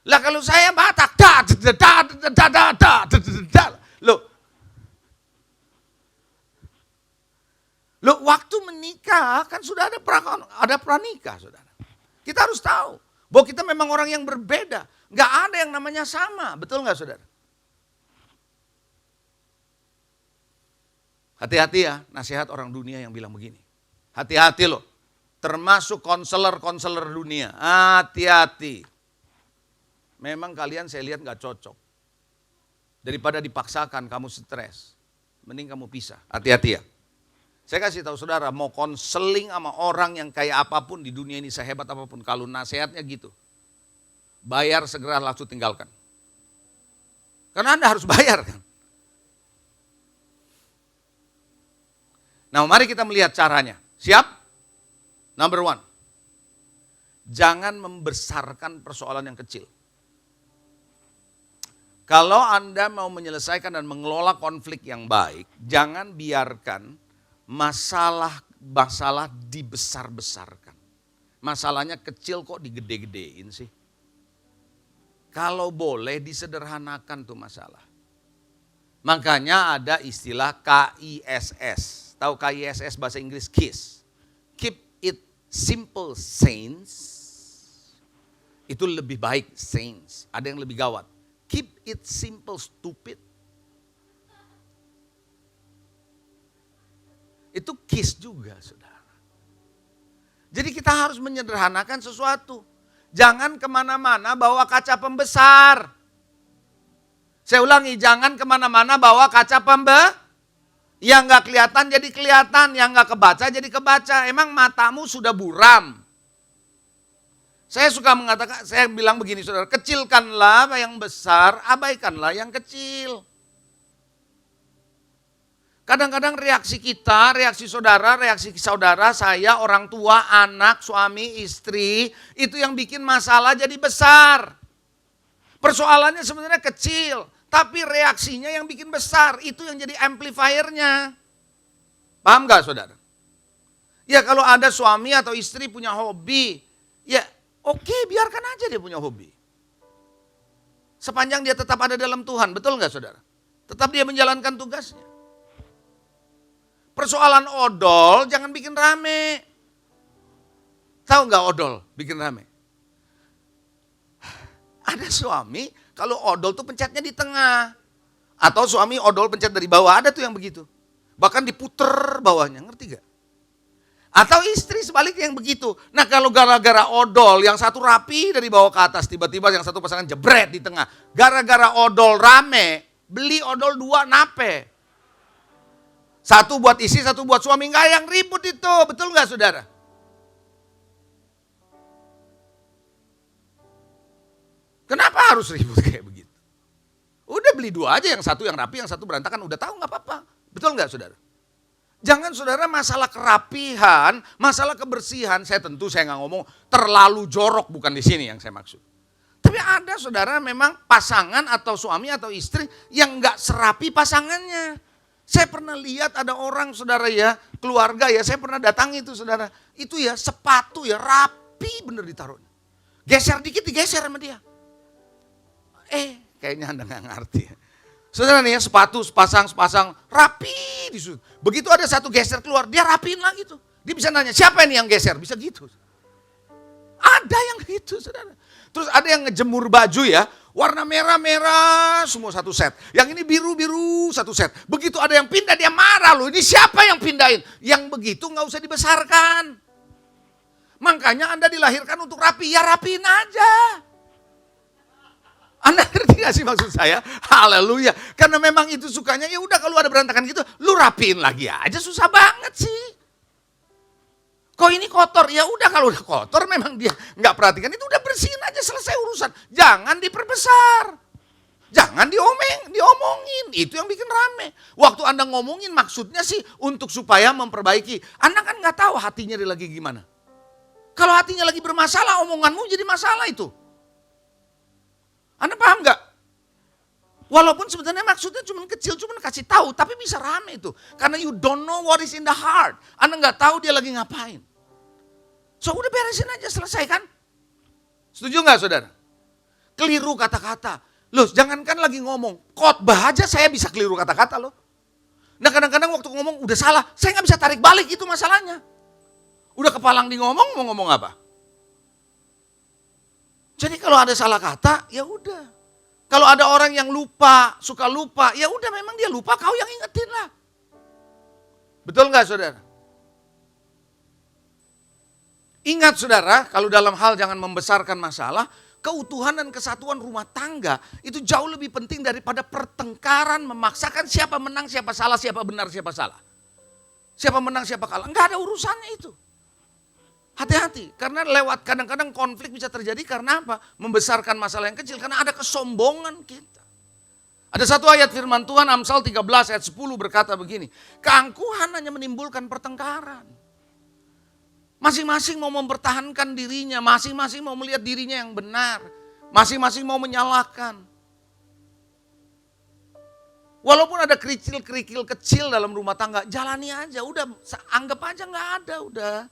Lah kalau saya Batak, Loh, waktu menikah kan sudah ada pranikah, saudara. Kita harus tahu bahwa kita memang orang yang berbeda. Gak ada yang namanya sama, betul gak saudara? Hati-hati ya, nasihat orang dunia yang bilang begini. Hati-hati loh, termasuk konselor-konselor dunia. Hati-hati. Memang kalian saya lihat gak cocok. Daripada dipaksakan kamu stres, mending kamu pisah. Hati-hati ya. Saya kasih tahu saudara, mau konseling sama orang yang kayak apapun di dunia ini, sehebat apapun, kalau nasihatnya gitu, bayar segera langsung tinggalkan. Karena Anda harus bayar kan. Nah mari kita melihat caranya. Siap? Number 1. Jangan membesarkan persoalan yang kecil. Kalau Anda mau menyelesaikan dan mengelola konflik yang baik, jangan biarkan masalah dibesar-besarkan. Masalahnya kecil kok digede-gedein sih. Kalau boleh disederhanakan tuh masalah. Makanya ada istilah KISS. Tahu KISS bahasa Inggris? KISS. Keep it simple, saints. Itu lebih baik, saints. Ada yang lebih gawat. Keep it simple, stupid. Itu KISS juga, saudara. Jadi kita harus menyederhanakan sesuatu. Jangan kemana-mana bawa kaca pembesar. Saya ulangi, jangan kemana-mana bawa kaca yang gak kelihatan jadi kelihatan, yang gak kebaca jadi kebaca. Emang matamu sudah buram. Saya suka mengatakan, saya bilang begini saudara, kecilkanlah yang besar, abaikanlah yang kecil. Kadang-kadang reaksi kita, reaksi saudara, saya, orang tua, anak, suami, istri, itu yang bikin masalah jadi besar. Persoalannya sebenarnya kecil, tapi reaksinya yang bikin besar, itu yang jadi amplifiernya. Paham gak saudara? Ya kalau ada suami atau istri punya hobi, ya oke, biarkan aja dia punya hobi. Sepanjang dia tetap ada dalam Tuhan, betul gak saudara? Tetap dia menjalankan tugasnya. Persoalan odol jangan bikin rame. Tahu nggak odol bikin rame? Ada suami kalau odol tuh pencetnya di tengah. Atau suami odol pencet dari bawah, ada tuh yang begitu. Bahkan diputer bawahnya, ngerti gak? Atau istri sebaliknya yang begitu. Nah kalau gara-gara odol yang satu rapi dari bawah ke atas, tiba-tiba yang satu pasangan jebret di tengah. Gara-gara odol rame, beli odol 2 nape. Satu buat istri, satu buat suami, enggak yang ribut itu, betul enggak saudara? Kenapa harus ribut kayak begitu? Udah beli 2 aja, yang satu yang rapi, yang satu berantakan, udah tahu enggak apa-apa. Betul enggak saudara? Jangan saudara masalah kerapihan, masalah kebersihan, saya nggak ngomong terlalu jorok, bukan di sini yang saya maksud. Tapi ada saudara memang pasangan atau suami atau istri yang enggak serapi pasangannya. Saya pernah lihat ada orang saudara ya, keluarga ya, saya pernah datangi itu saudara. Itu ya sepatu ya rapi bener ditaruhnya. Geser dikit digeser sama dia. Kayaknya Anda gak ngerti ya. Saudara nih ya sepatu sepasang rapi disudut. Begitu ada satu geser keluar dia rapiin lagi tuh. Dia bisa nanya siapa ini yang geser, bisa gitu. Ada yang gitu saudara. Terus ada yang ngejemur baju ya, warna merah-merah semua satu set. Yang ini biru-biru satu set. Begitu ada yang pindah dia marah loh, ini siapa yang pindahin? Yang begitu gak usah dibesarkan. Makanya Anda dilahirkan untuk rapi, ya rapiin aja. Anda ngerti gak sih maksud saya? Haleluya. Karena memang itu sukanya, ya udah kalau ada berantakan gitu, lu rapiin lagi aja, susah banget sih. Kok ini kotor? Ya udah kalau udah kotor memang dia nggak perhatikan itu udah bersihin aja selesai urusan. Jangan diperbesar. Jangan diomongin. Itu yang bikin rame. Waktu Anda ngomongin maksudnya sih untuk supaya memperbaiki. Anda kan nggak tahu hatinya dia lagi gimana. Kalau hatinya lagi bermasalah, omonganmu jadi masalah itu. Anda paham nggak? Walaupun sebenarnya maksudnya cuma kecil, cuma kasih tahu, tapi bisa rame itu. Karena you don't know what is in the heart. Anda nggak tahu dia lagi ngapain. So udah beresin aja, selesai kan? Setuju nggak saudara? Keliru kata-kata. Loh jangankan lagi ngomong, khotbah aja saya bisa keliru kata-kata loh. Nah kadang-kadang waktu ngomong udah salah, saya nggak bisa tarik balik, itu masalahnya. Udah kepalang di ngomong, mau ngomong apa? Jadi kalau ada salah kata, ya udah. Kalau ada orang yang lupa, suka lupa, ya udah memang dia lupa, kau yang ingetin lah. Betul nggak saudara? Ingat saudara, kalau dalam hal jangan membesarkan masalah, keutuhan dan kesatuan rumah tangga itu jauh lebih penting daripada pertengkaran memaksakan siapa menang, siapa salah, siapa benar, siapa salah. Siapa menang, siapa kalah, nggak ada urusannya itu. Hati-hati, karena lewat kadang-kadang konflik bisa terjadi karena apa? Membesarkan masalah yang kecil, karena ada kesombongan kita. Ada satu ayat firman Tuhan, Amsal 13 ayat 10 berkata begini, keangkuhan hanya menimbulkan pertengkaran. Masing-masing mau mempertahankan dirinya, masing-masing mau melihat dirinya yang benar, masing-masing mau menyalahkan. Walaupun ada kerikil-kerikil kecil dalam rumah tangga, jalani aja, udah anggap aja nggak ada, udah.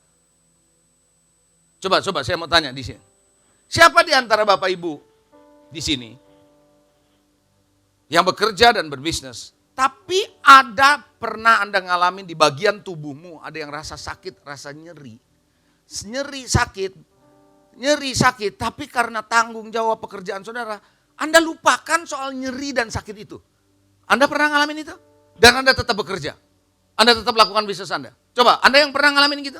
Coba saya mau tanya di sini. Siapa di antara Bapak Ibu di sini yang bekerja dan berbisnis, tapi ada pernah Anda ngalamin di bagian tubuhmu ada yang rasa sakit, rasa nyeri sakit, tapi karena tanggung jawab pekerjaan saudara, Anda lupakan soal nyeri dan sakit itu. Anda pernah ngalamin itu? Dan Anda tetap bekerja. Anda tetap lakukan bisnis Anda. Coba, Anda yang pernah ngalamin gitu?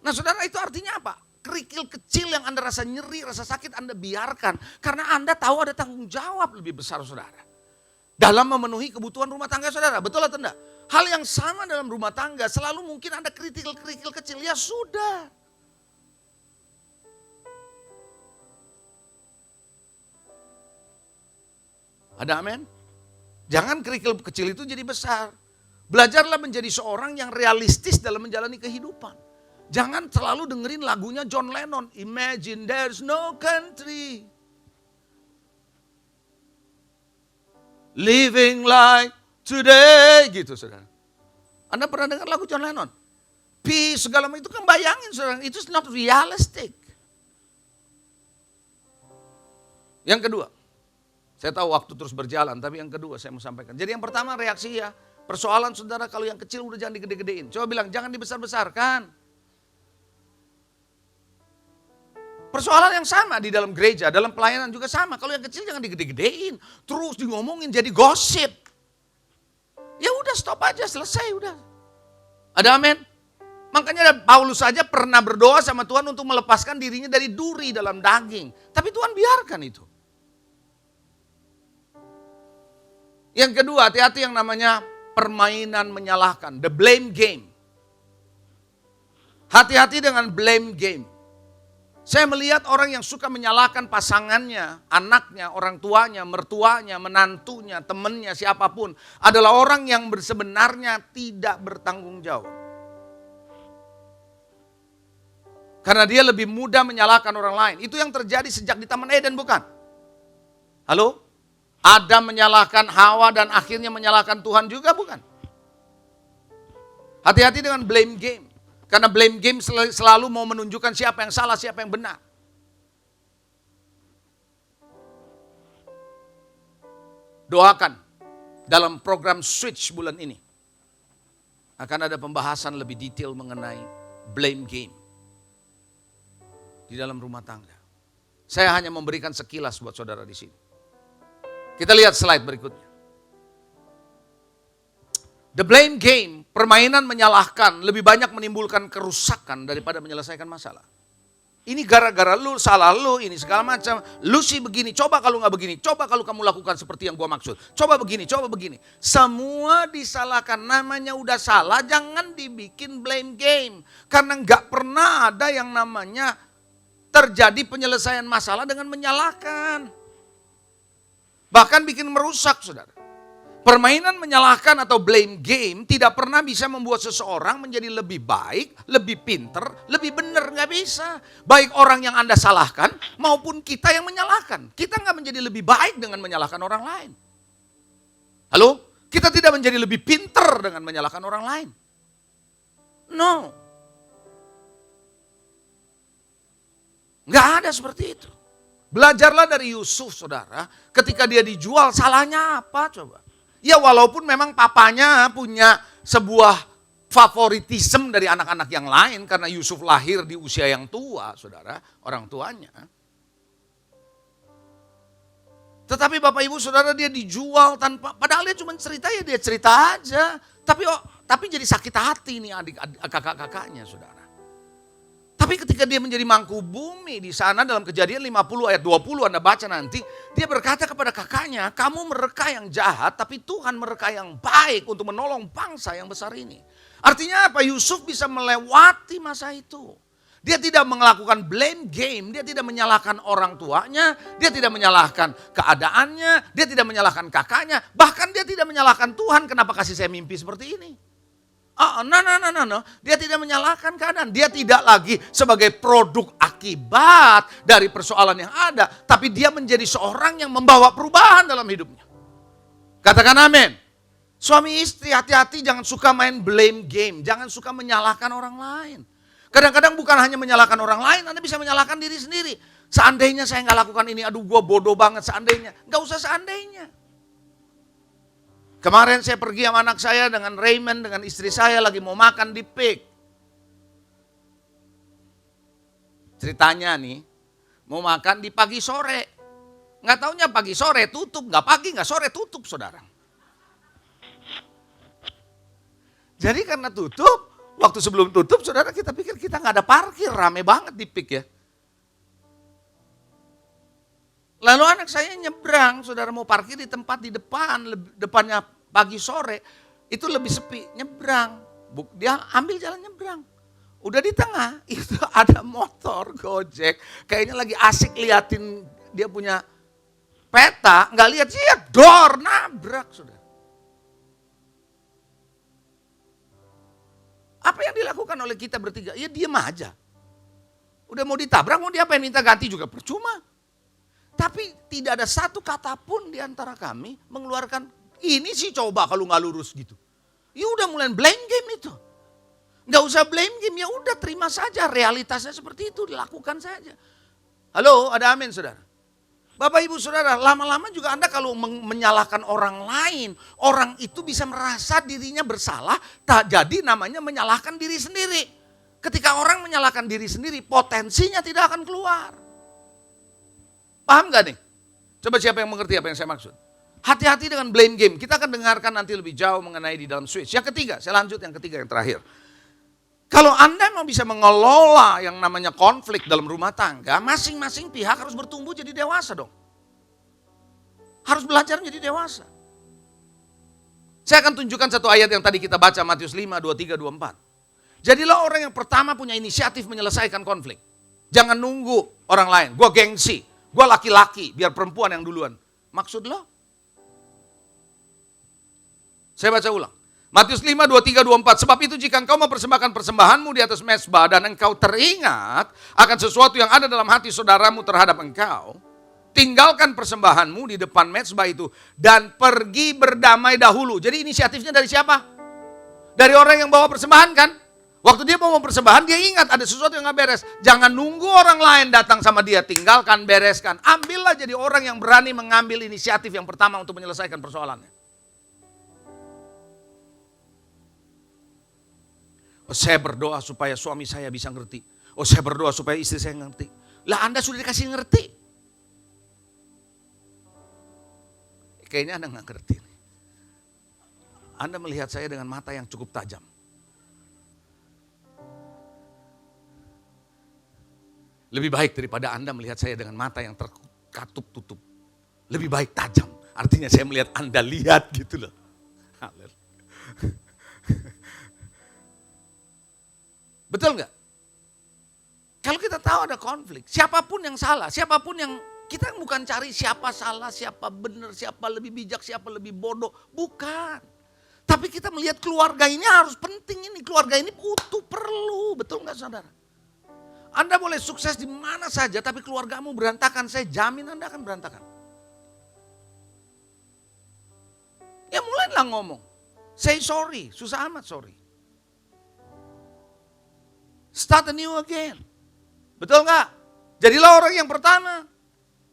Nah saudara, itu artinya apa? Kerikil kecil yang Anda rasa nyeri, rasa sakit Anda biarkan. Karena Anda tahu ada tanggung jawab lebih besar saudara. Dalam memenuhi kebutuhan rumah tangga saudara. Betul atau tidak? Hal yang sama dalam rumah tangga. Selalu mungkin ada kerikil-kerikil kecil. Ya sudah. Ada amin? Jangan kerikil kecil itu jadi besar. Belajarlah menjadi seorang yang realistis dalam menjalani kehidupan. Jangan selalu dengerin lagunya John Lennon. Imagine there's no country. Living like today. Gitu saudara. Anda pernah dengar lagu John Lennon? Peace segala macam itu kan bayangin saudara. It's not realistic. Yang kedua. Saya tahu waktu terus berjalan. Tapi yang kedua saya mau sampaikan. Jadi yang pertama reaksi ya. Persoalan saudara kalau yang kecil udah jangan digede-gedein. Coba bilang jangan dibesar-besarkan. Persoalan yang sama di dalam gereja, dalam pelayanan juga sama. Kalau yang kecil jangan digede-gedein. Terus di ngomongin jadi gosip. Ya udah stop aja, selesai udah. Ada amin? Makanya Paulus saja pernah berdoa sama Tuhan untuk melepaskan dirinya dari duri dalam daging. Tapi Tuhan biarkan itu. Yang kedua, hati-hati yang namanya permainan menyalahkan. The blame game. Hati-hati dengan blame game. Saya melihat orang yang suka menyalahkan pasangannya, anaknya, orang tuanya, mertuanya, menantunya, temannya, siapapun. Adalah orang yang sebenarnya tidak bertanggung jawab. Karena dia lebih mudah menyalahkan orang lain. Itu yang terjadi sejak di Taman Eden bukan? Halo? Adam menyalahkan Hawa dan akhirnya menyalahkan Tuhan juga bukan? Hati-hati dengan blame game. Karena blame game selalu mau menunjukkan siapa yang salah, siapa yang benar. Doakan dalam program Switch bulan ini. Akan ada pembahasan lebih detail mengenai blame game. Di dalam rumah tangga. Saya hanya memberikan sekilas buat saudara di sini. Kita lihat slide berikutnya. The blame game, permainan menyalahkan lebih banyak menimbulkan kerusakan daripada menyelesaikan masalah. Ini gara-gara lu, salah lu, ini segala macam. Lu sih begini, coba kalau nggak begini. Coba kalau kamu lakukan seperti yang gua maksud. Coba begini, coba begini. Semua disalahkan, namanya udah salah, jangan dibikin blame game. Karena nggak pernah ada yang namanya terjadi penyelesaian masalah dengan menyalahkan. Bahkan bikin merusak, saudara. Permainan menyalahkan atau blame game tidak pernah bisa membuat seseorang menjadi lebih baik, lebih pinter, lebih benar. Nggak bisa. Baik orang yang Anda salahkan maupun kita yang menyalahkan. Kita nggak menjadi lebih baik dengan menyalahkan orang lain. Halo? Kita tidak menjadi lebih pinter dengan menyalahkan orang lain. No. Nggak ada seperti itu. Belajarlah dari Yusuf, saudara. Ketika dia dijual, salahnya apa coba? Ya walaupun memang papanya punya sebuah favoritisme dari anak-anak yang lain. Karena Yusuf lahir di usia yang tua, saudara, orang tuanya. Tetapi Bapak Ibu Saudara dia dijual tanpa, padahal dia cuma cerita ya dia cerita aja. Tapi jadi sakit hati nih kakak-kakaknya saudara. Tapi ketika dia menjadi mangku bumi di sana dalam Kejadian 50 ayat 20 Anda baca nanti. Dia berkata kepada kakaknya, kamu mereka yang jahat tapi Tuhan mereka yang baik untuk menolong bangsa yang besar ini. Artinya apa? Yusuf bisa melewati masa itu. Dia tidak melakukan blame game, dia tidak menyalahkan orang tuanya, dia tidak menyalahkan keadaannya, dia tidak menyalahkan kakaknya. Bahkan dia tidak menyalahkan Tuhan kenapa kasih saya mimpi seperti ini. No. Dia tidak menyalahkan keadaan. Dia tidak lagi sebagai produk akibat dari persoalan yang ada. Tapi dia menjadi seorang yang membawa perubahan dalam hidupnya. Katakan amin. Suami istri hati-hati jangan suka main blame game. Jangan suka menyalahkan orang lain. Kadang-kadang bukan hanya menyalahkan orang lain, Anda bisa menyalahkan diri sendiri. Seandainya saya nggak lakukan ini, aduh gue bodoh banget seandainya. Nggak usah seandainya. Kemarin saya pergi sama anak saya dengan Raymond, dengan istri saya lagi mau makan di Pik. Ceritanya nih, mau makan di pagi sore. Nggak taunya pagi sore tutup, nggak pagi nggak sore tutup saudara. Jadi karena tutup, waktu sebelum tutup saudara kita pikir kita nggak ada parkir, rame banget di Pik ya. Lalu anak saya nyebrang, saudara mau parkir di tempat di depannya pagi sore, itu lebih sepi, nyebrang. Dia ambil jalan nyebrang. Udah di tengah, itu ada motor Gojek, kayaknya lagi asik liatin dia punya peta, nggak lihat sih ya, nabrak saudara. yang dilakukan oleh kita bertiga? Ya diam aja. Udah mau ditabrak, mau diapain, minta ganti juga percuma. Tapi tidak ada satu kata pun di antara kami mengeluarkan, ini sih coba kalau nggak lurus gitu. Ya udah mulai blame game itu. Nggak usah blame game, ya udah terima saja. Realitasnya seperti itu, dilakukan saja. Halo, ada amin saudara? Bapak ibu saudara, lama-lama juga Anda kalau menyalahkan orang lain, orang itu bisa merasa dirinya bersalah, tak jadi namanya menyalahkan diri sendiri. Ketika orang menyalahkan diri sendiri, potensinya tidak akan keluar. Paham gak nih? Coba siapa yang mengerti apa yang saya maksud? Hati-hati dengan blame game. Kita akan dengarkan nanti lebih jauh mengenai di dalam switch. Yang ketiga, saya lanjut yang ketiga, yang terakhir. Kalau Anda mau bisa mengelola yang namanya konflik dalam rumah tangga, masing-masing pihak harus bertumbuh jadi dewasa dong. Harus belajar menjadi dewasa. Saya akan tunjukkan satu ayat yang tadi kita baca, Matius 5, 23, 24. Jadilah orang yang pertama punya inisiatif menyelesaikan konflik. Jangan nunggu orang lain. Gue gengsi, gue laki-laki, biar perempuan yang duluan. Maksud lo? Saya baca ulang. Matius 5, 23, 24. Sebab itu jika engkau mempersembahkan persembahanmu di atas mezbah dan engkau teringat akan sesuatu yang ada dalam hati saudaramu terhadap engkau, tinggalkan persembahanmu di depan mezbah itu dan pergi berdamai dahulu. Jadi inisiatifnya dari siapa? Dari orang yang bawa persembahan kan? Waktu dia mau mempersembahan, dia ingat ada sesuatu yang gak beres. Jangan nunggu orang lain datang sama dia, tinggalkan, bereskan. Ambillah jadi orang yang berani mengambil inisiatif yang pertama untuk menyelesaikan persoalannya. Oh, saya berdoa supaya suami saya bisa ngerti. Oh, saya berdoa supaya istri saya ngerti. Lah Anda sudah dikasih ngerti. Kayaknya Anda gak ngerti. Anda melihat saya dengan mata yang cukup tajam. Lebih baik daripada Anda melihat saya dengan mata yang terkatup-tutup. Lebih baik tajam. Artinya saya melihat Anda lihat gitu loh. Betul nggak? Kalau kita tahu ada konflik, siapapun yang salah, siapapun yang, kita bukan cari siapa salah, siapa benar, siapa lebih bijak, siapa lebih bodoh. Bukan. Tapi kita melihat keluarga ini harus penting ini. Keluarga ini utuh, perlu. Betul nggak saudara? Anda boleh sukses di mana saja, tapi keluargamu berantakan, saya jamin Anda akan berantakan. Ya mulailah ngomong. Say sorry, susah amat sorry. Start anew again. Betul nggak? Jadilah orang yang pertama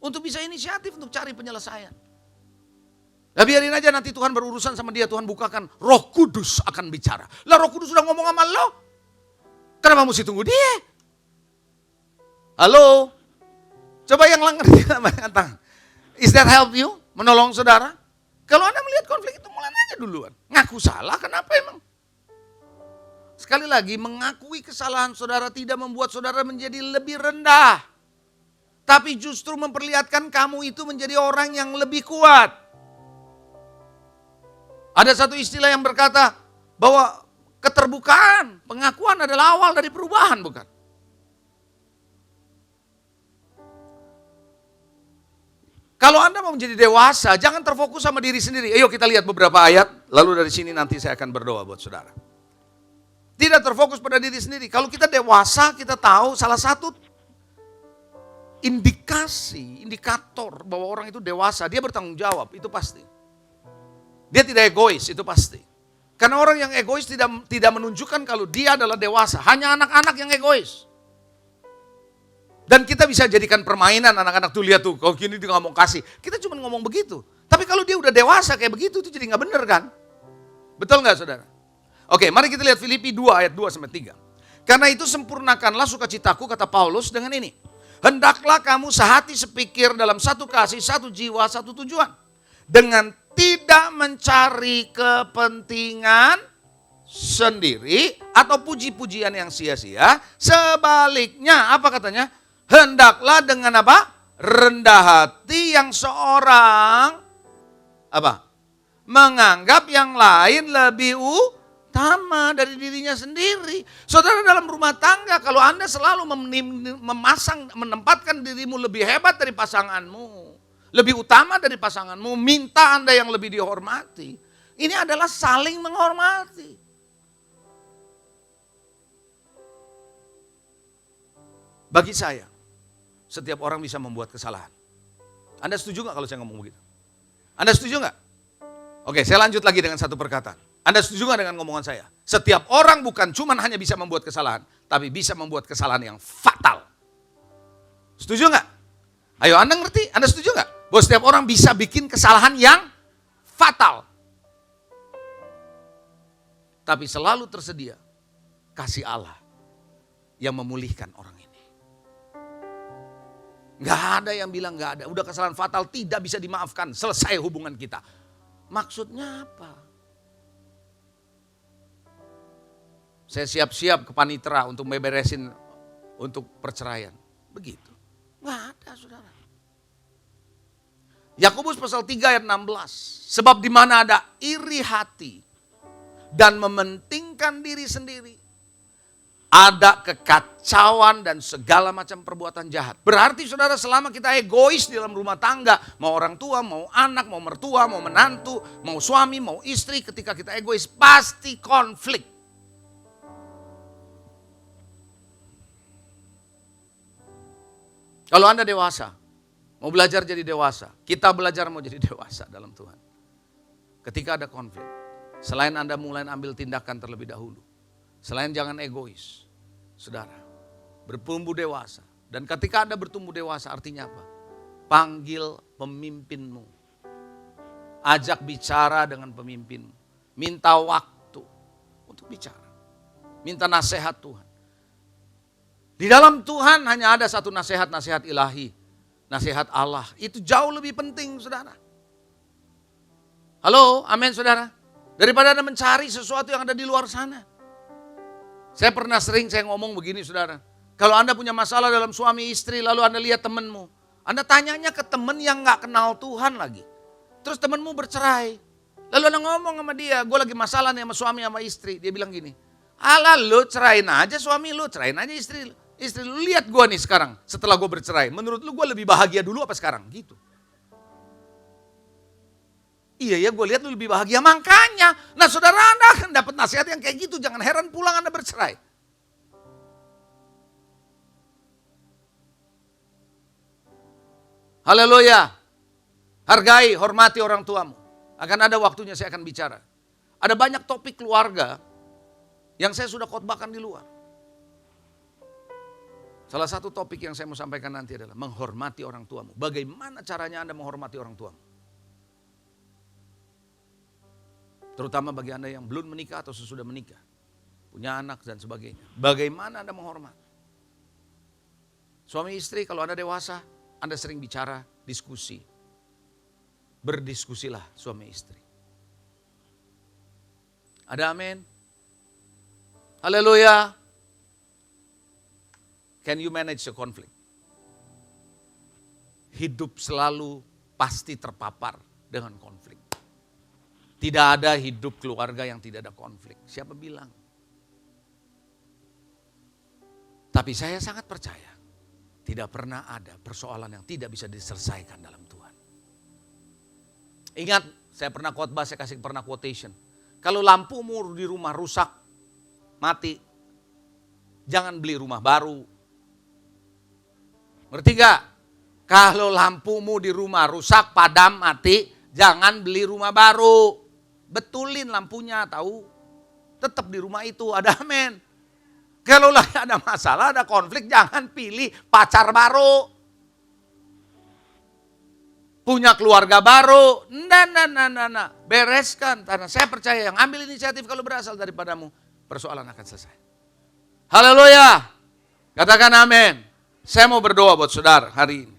untuk bisa inisiatif untuk cari penyelesaian. Nah biarin aja nanti Tuhan berurusan sama dia, Tuhan bukakan, Roh Kudus akan bicara. Lah Roh Kudus sudah ngomong sama lo, kenapa mesti tunggu dia? Halo? Coba yang ngerti lambaikan tangan. Is that help you? Menolong saudara? Kalau Anda melihat konflik itu mulai aja duluan. Ngaku salah, kenapa emang? Sekali lagi, mengakui kesalahan saudara tidak membuat saudara menjadi lebih rendah. Tapi justru memperlihatkan kamu itu menjadi orang yang lebih kuat. Ada satu istilah yang berkata bahwa keterbukaan, pengakuan adalah awal dari perubahan, bukan? Kalau Anda mau menjadi dewasa, jangan terfokus sama diri sendiri. Ayo kita lihat beberapa ayat, lalu dari sini nanti saya akan berdoa buat saudara. Tidak terfokus pada diri sendiri. Kalau kita dewasa, kita tahu salah satu indikator bahwa orang itu dewasa, dia bertanggung jawab, itu pasti. Dia tidak egois, itu pasti. Karena orang yang egois tidak menunjukkan kalau dia adalah dewasa. Hanya anak-anak yang egois. Dan kita bisa jadikan permainan anak-anak tuh, lihat tuh, kalau gini dia nggak mau kasih. Kita cuma ngomong begitu. Tapi kalau dia udah dewasa kayak begitu, itu jadi nggak bener kan? Betul nggak saudara? Oke, mari kita lihat Filipi 2 ayat 2-3. Karena itu sempurnakanlah sukacitaku, kata Paulus, dengan ini. Hendaklah kamu sehati sepikir dalam satu kasih, satu jiwa, satu tujuan. Dengan tidak mencari kepentingan sendiri atau puji-pujian yang sia-sia. Sebaliknya, apa katanya? Hendaklah dengan apa? Rendah hati yang seorang apa? Menganggap yang lain lebih utama dari dirinya sendiri. Saudara dalam rumah tangga, kalau Anda selalu menempatkan dirimu lebih hebat dari pasanganmu, lebih utama dari pasanganmu, minta Anda yang lebih dihormati. Ini adalah saling menghormati. Bagi saya, setiap orang bisa membuat kesalahan. Anda setuju nggak kalau saya ngomong begitu? Anda setuju nggak? Oke, saya lanjut lagi dengan satu perkataan. Anda setuju nggak dengan ngomongan saya? Setiap orang bukan cuma hanya bisa membuat kesalahan, tapi bisa membuat kesalahan yang fatal. Setuju nggak? Ayo, Anda ngerti? Anda setuju nggak? Bahwa setiap orang bisa bikin kesalahan yang fatal. Tapi selalu tersedia kasih Allah yang memulihkan orang ini. Nggak ada yang bilang nggak ada. Udah kesalahan fatal tidak bisa dimaafkan. Selesai hubungan kita. Maksudnya apa? Saya siap-siap ke panitera untuk beberesin untuk perceraian. Begitu. Nggak ada, saudara. Yakobus pasal 3 ayat 16. Sebab di mana ada iri hati dan mementingkan diri sendiri, ada kekacauan dan segala macam perbuatan jahat. Berarti saudara, selama kita egois di dalam rumah tangga, mau orang tua, mau anak, mau mertua, mau menantu, mau suami, mau istri, ketika kita egois pasti konflik. Kalau Anda dewasa, mau belajar jadi dewasa, kita belajar mau jadi dewasa dalam Tuhan. Ketika ada konflik, selain Anda mulai ambil tindakan terlebih dahulu, selain jangan egois, saudara, bertumbuh dewasa. Dan ketika Anda bertumbuh dewasa artinya apa? Panggil pemimpinmu. Ajak bicara dengan pemimpinmu. Minta waktu untuk bicara. Minta nasihat Tuhan. Di dalam Tuhan hanya ada satu nasihat ilahi. Nasihat Allah. Itu jauh lebih penting, saudara. Halo, amin saudara. Daripada Anda mencari sesuatu yang ada di luar sana. Saya pernah sering ngomong begini, saudara. Kalau Anda punya masalah dalam suami istri, lalu Anda lihat temanmu. Anda tanyanya ke teman yang gak kenal Tuhan lagi. Terus temanmu bercerai. Lalu Anda ngomong sama dia, gue lagi masalah nih sama suami sama istri. Dia bilang gini, alah lu cerain aja suami lu, cerain aja istri lu. Istri lu lihat gue nih sekarang setelah gue bercerai. Menurut lu gue lebih bahagia dulu apa sekarang? Gitu. Iya ya, gue lihat lu lebih bahagia, makanya. Nah saudara, Anda akan dapat nasihat yang kayak gitu. Jangan heran pulang Anda bercerai. Haleluya. Hargai, hormati orang tuamu. Akan ada waktunya saya akan bicara. Ada banyak topik keluarga yang saya sudah khotbahkan di luar. Salah satu topik yang saya mau sampaikan nanti adalah menghormati orang tuamu. Bagaimana caranya Anda menghormati orang tuamu? Terutama bagi Anda yang belum menikah atau sesudah menikah. Punya anak dan sebagainya. Bagaimana Anda menghormati? Suami istri kalau Anda dewasa, Anda sering bicara, diskusi. Berdiskusilah suami istri. Ada amin? Haleluya. Can you manage the conflict? Hidup selalu pasti terpapar dengan konflik. Tidak ada hidup keluarga yang tidak ada konflik. Siapa bilang? Tapi saya sangat percaya, tidak pernah ada persoalan yang tidak bisa diselesaikan dalam Tuhan. Ingat, saya pernah khotbah, saya kasih pernah quotation. Kalau lampumu di rumah rusak, mati, jangan beli rumah baru. Ngerti gak? Kalau lampumu di rumah rusak, padam, mati, jangan beli rumah baru. Betulin lampunya, tahu? Tetap di rumah itu, ada amin. Kalau lagi ada masalah, ada konflik, jangan pilih pacar baru. Punya keluarga baru. Nah. Bereskan. Karena saya percaya yang ambil inisiatif kalau berasal daripadamu, persoalan akan selesai. Haleluya. Katakan amin. Saya mau berdoa buat saudara hari ini.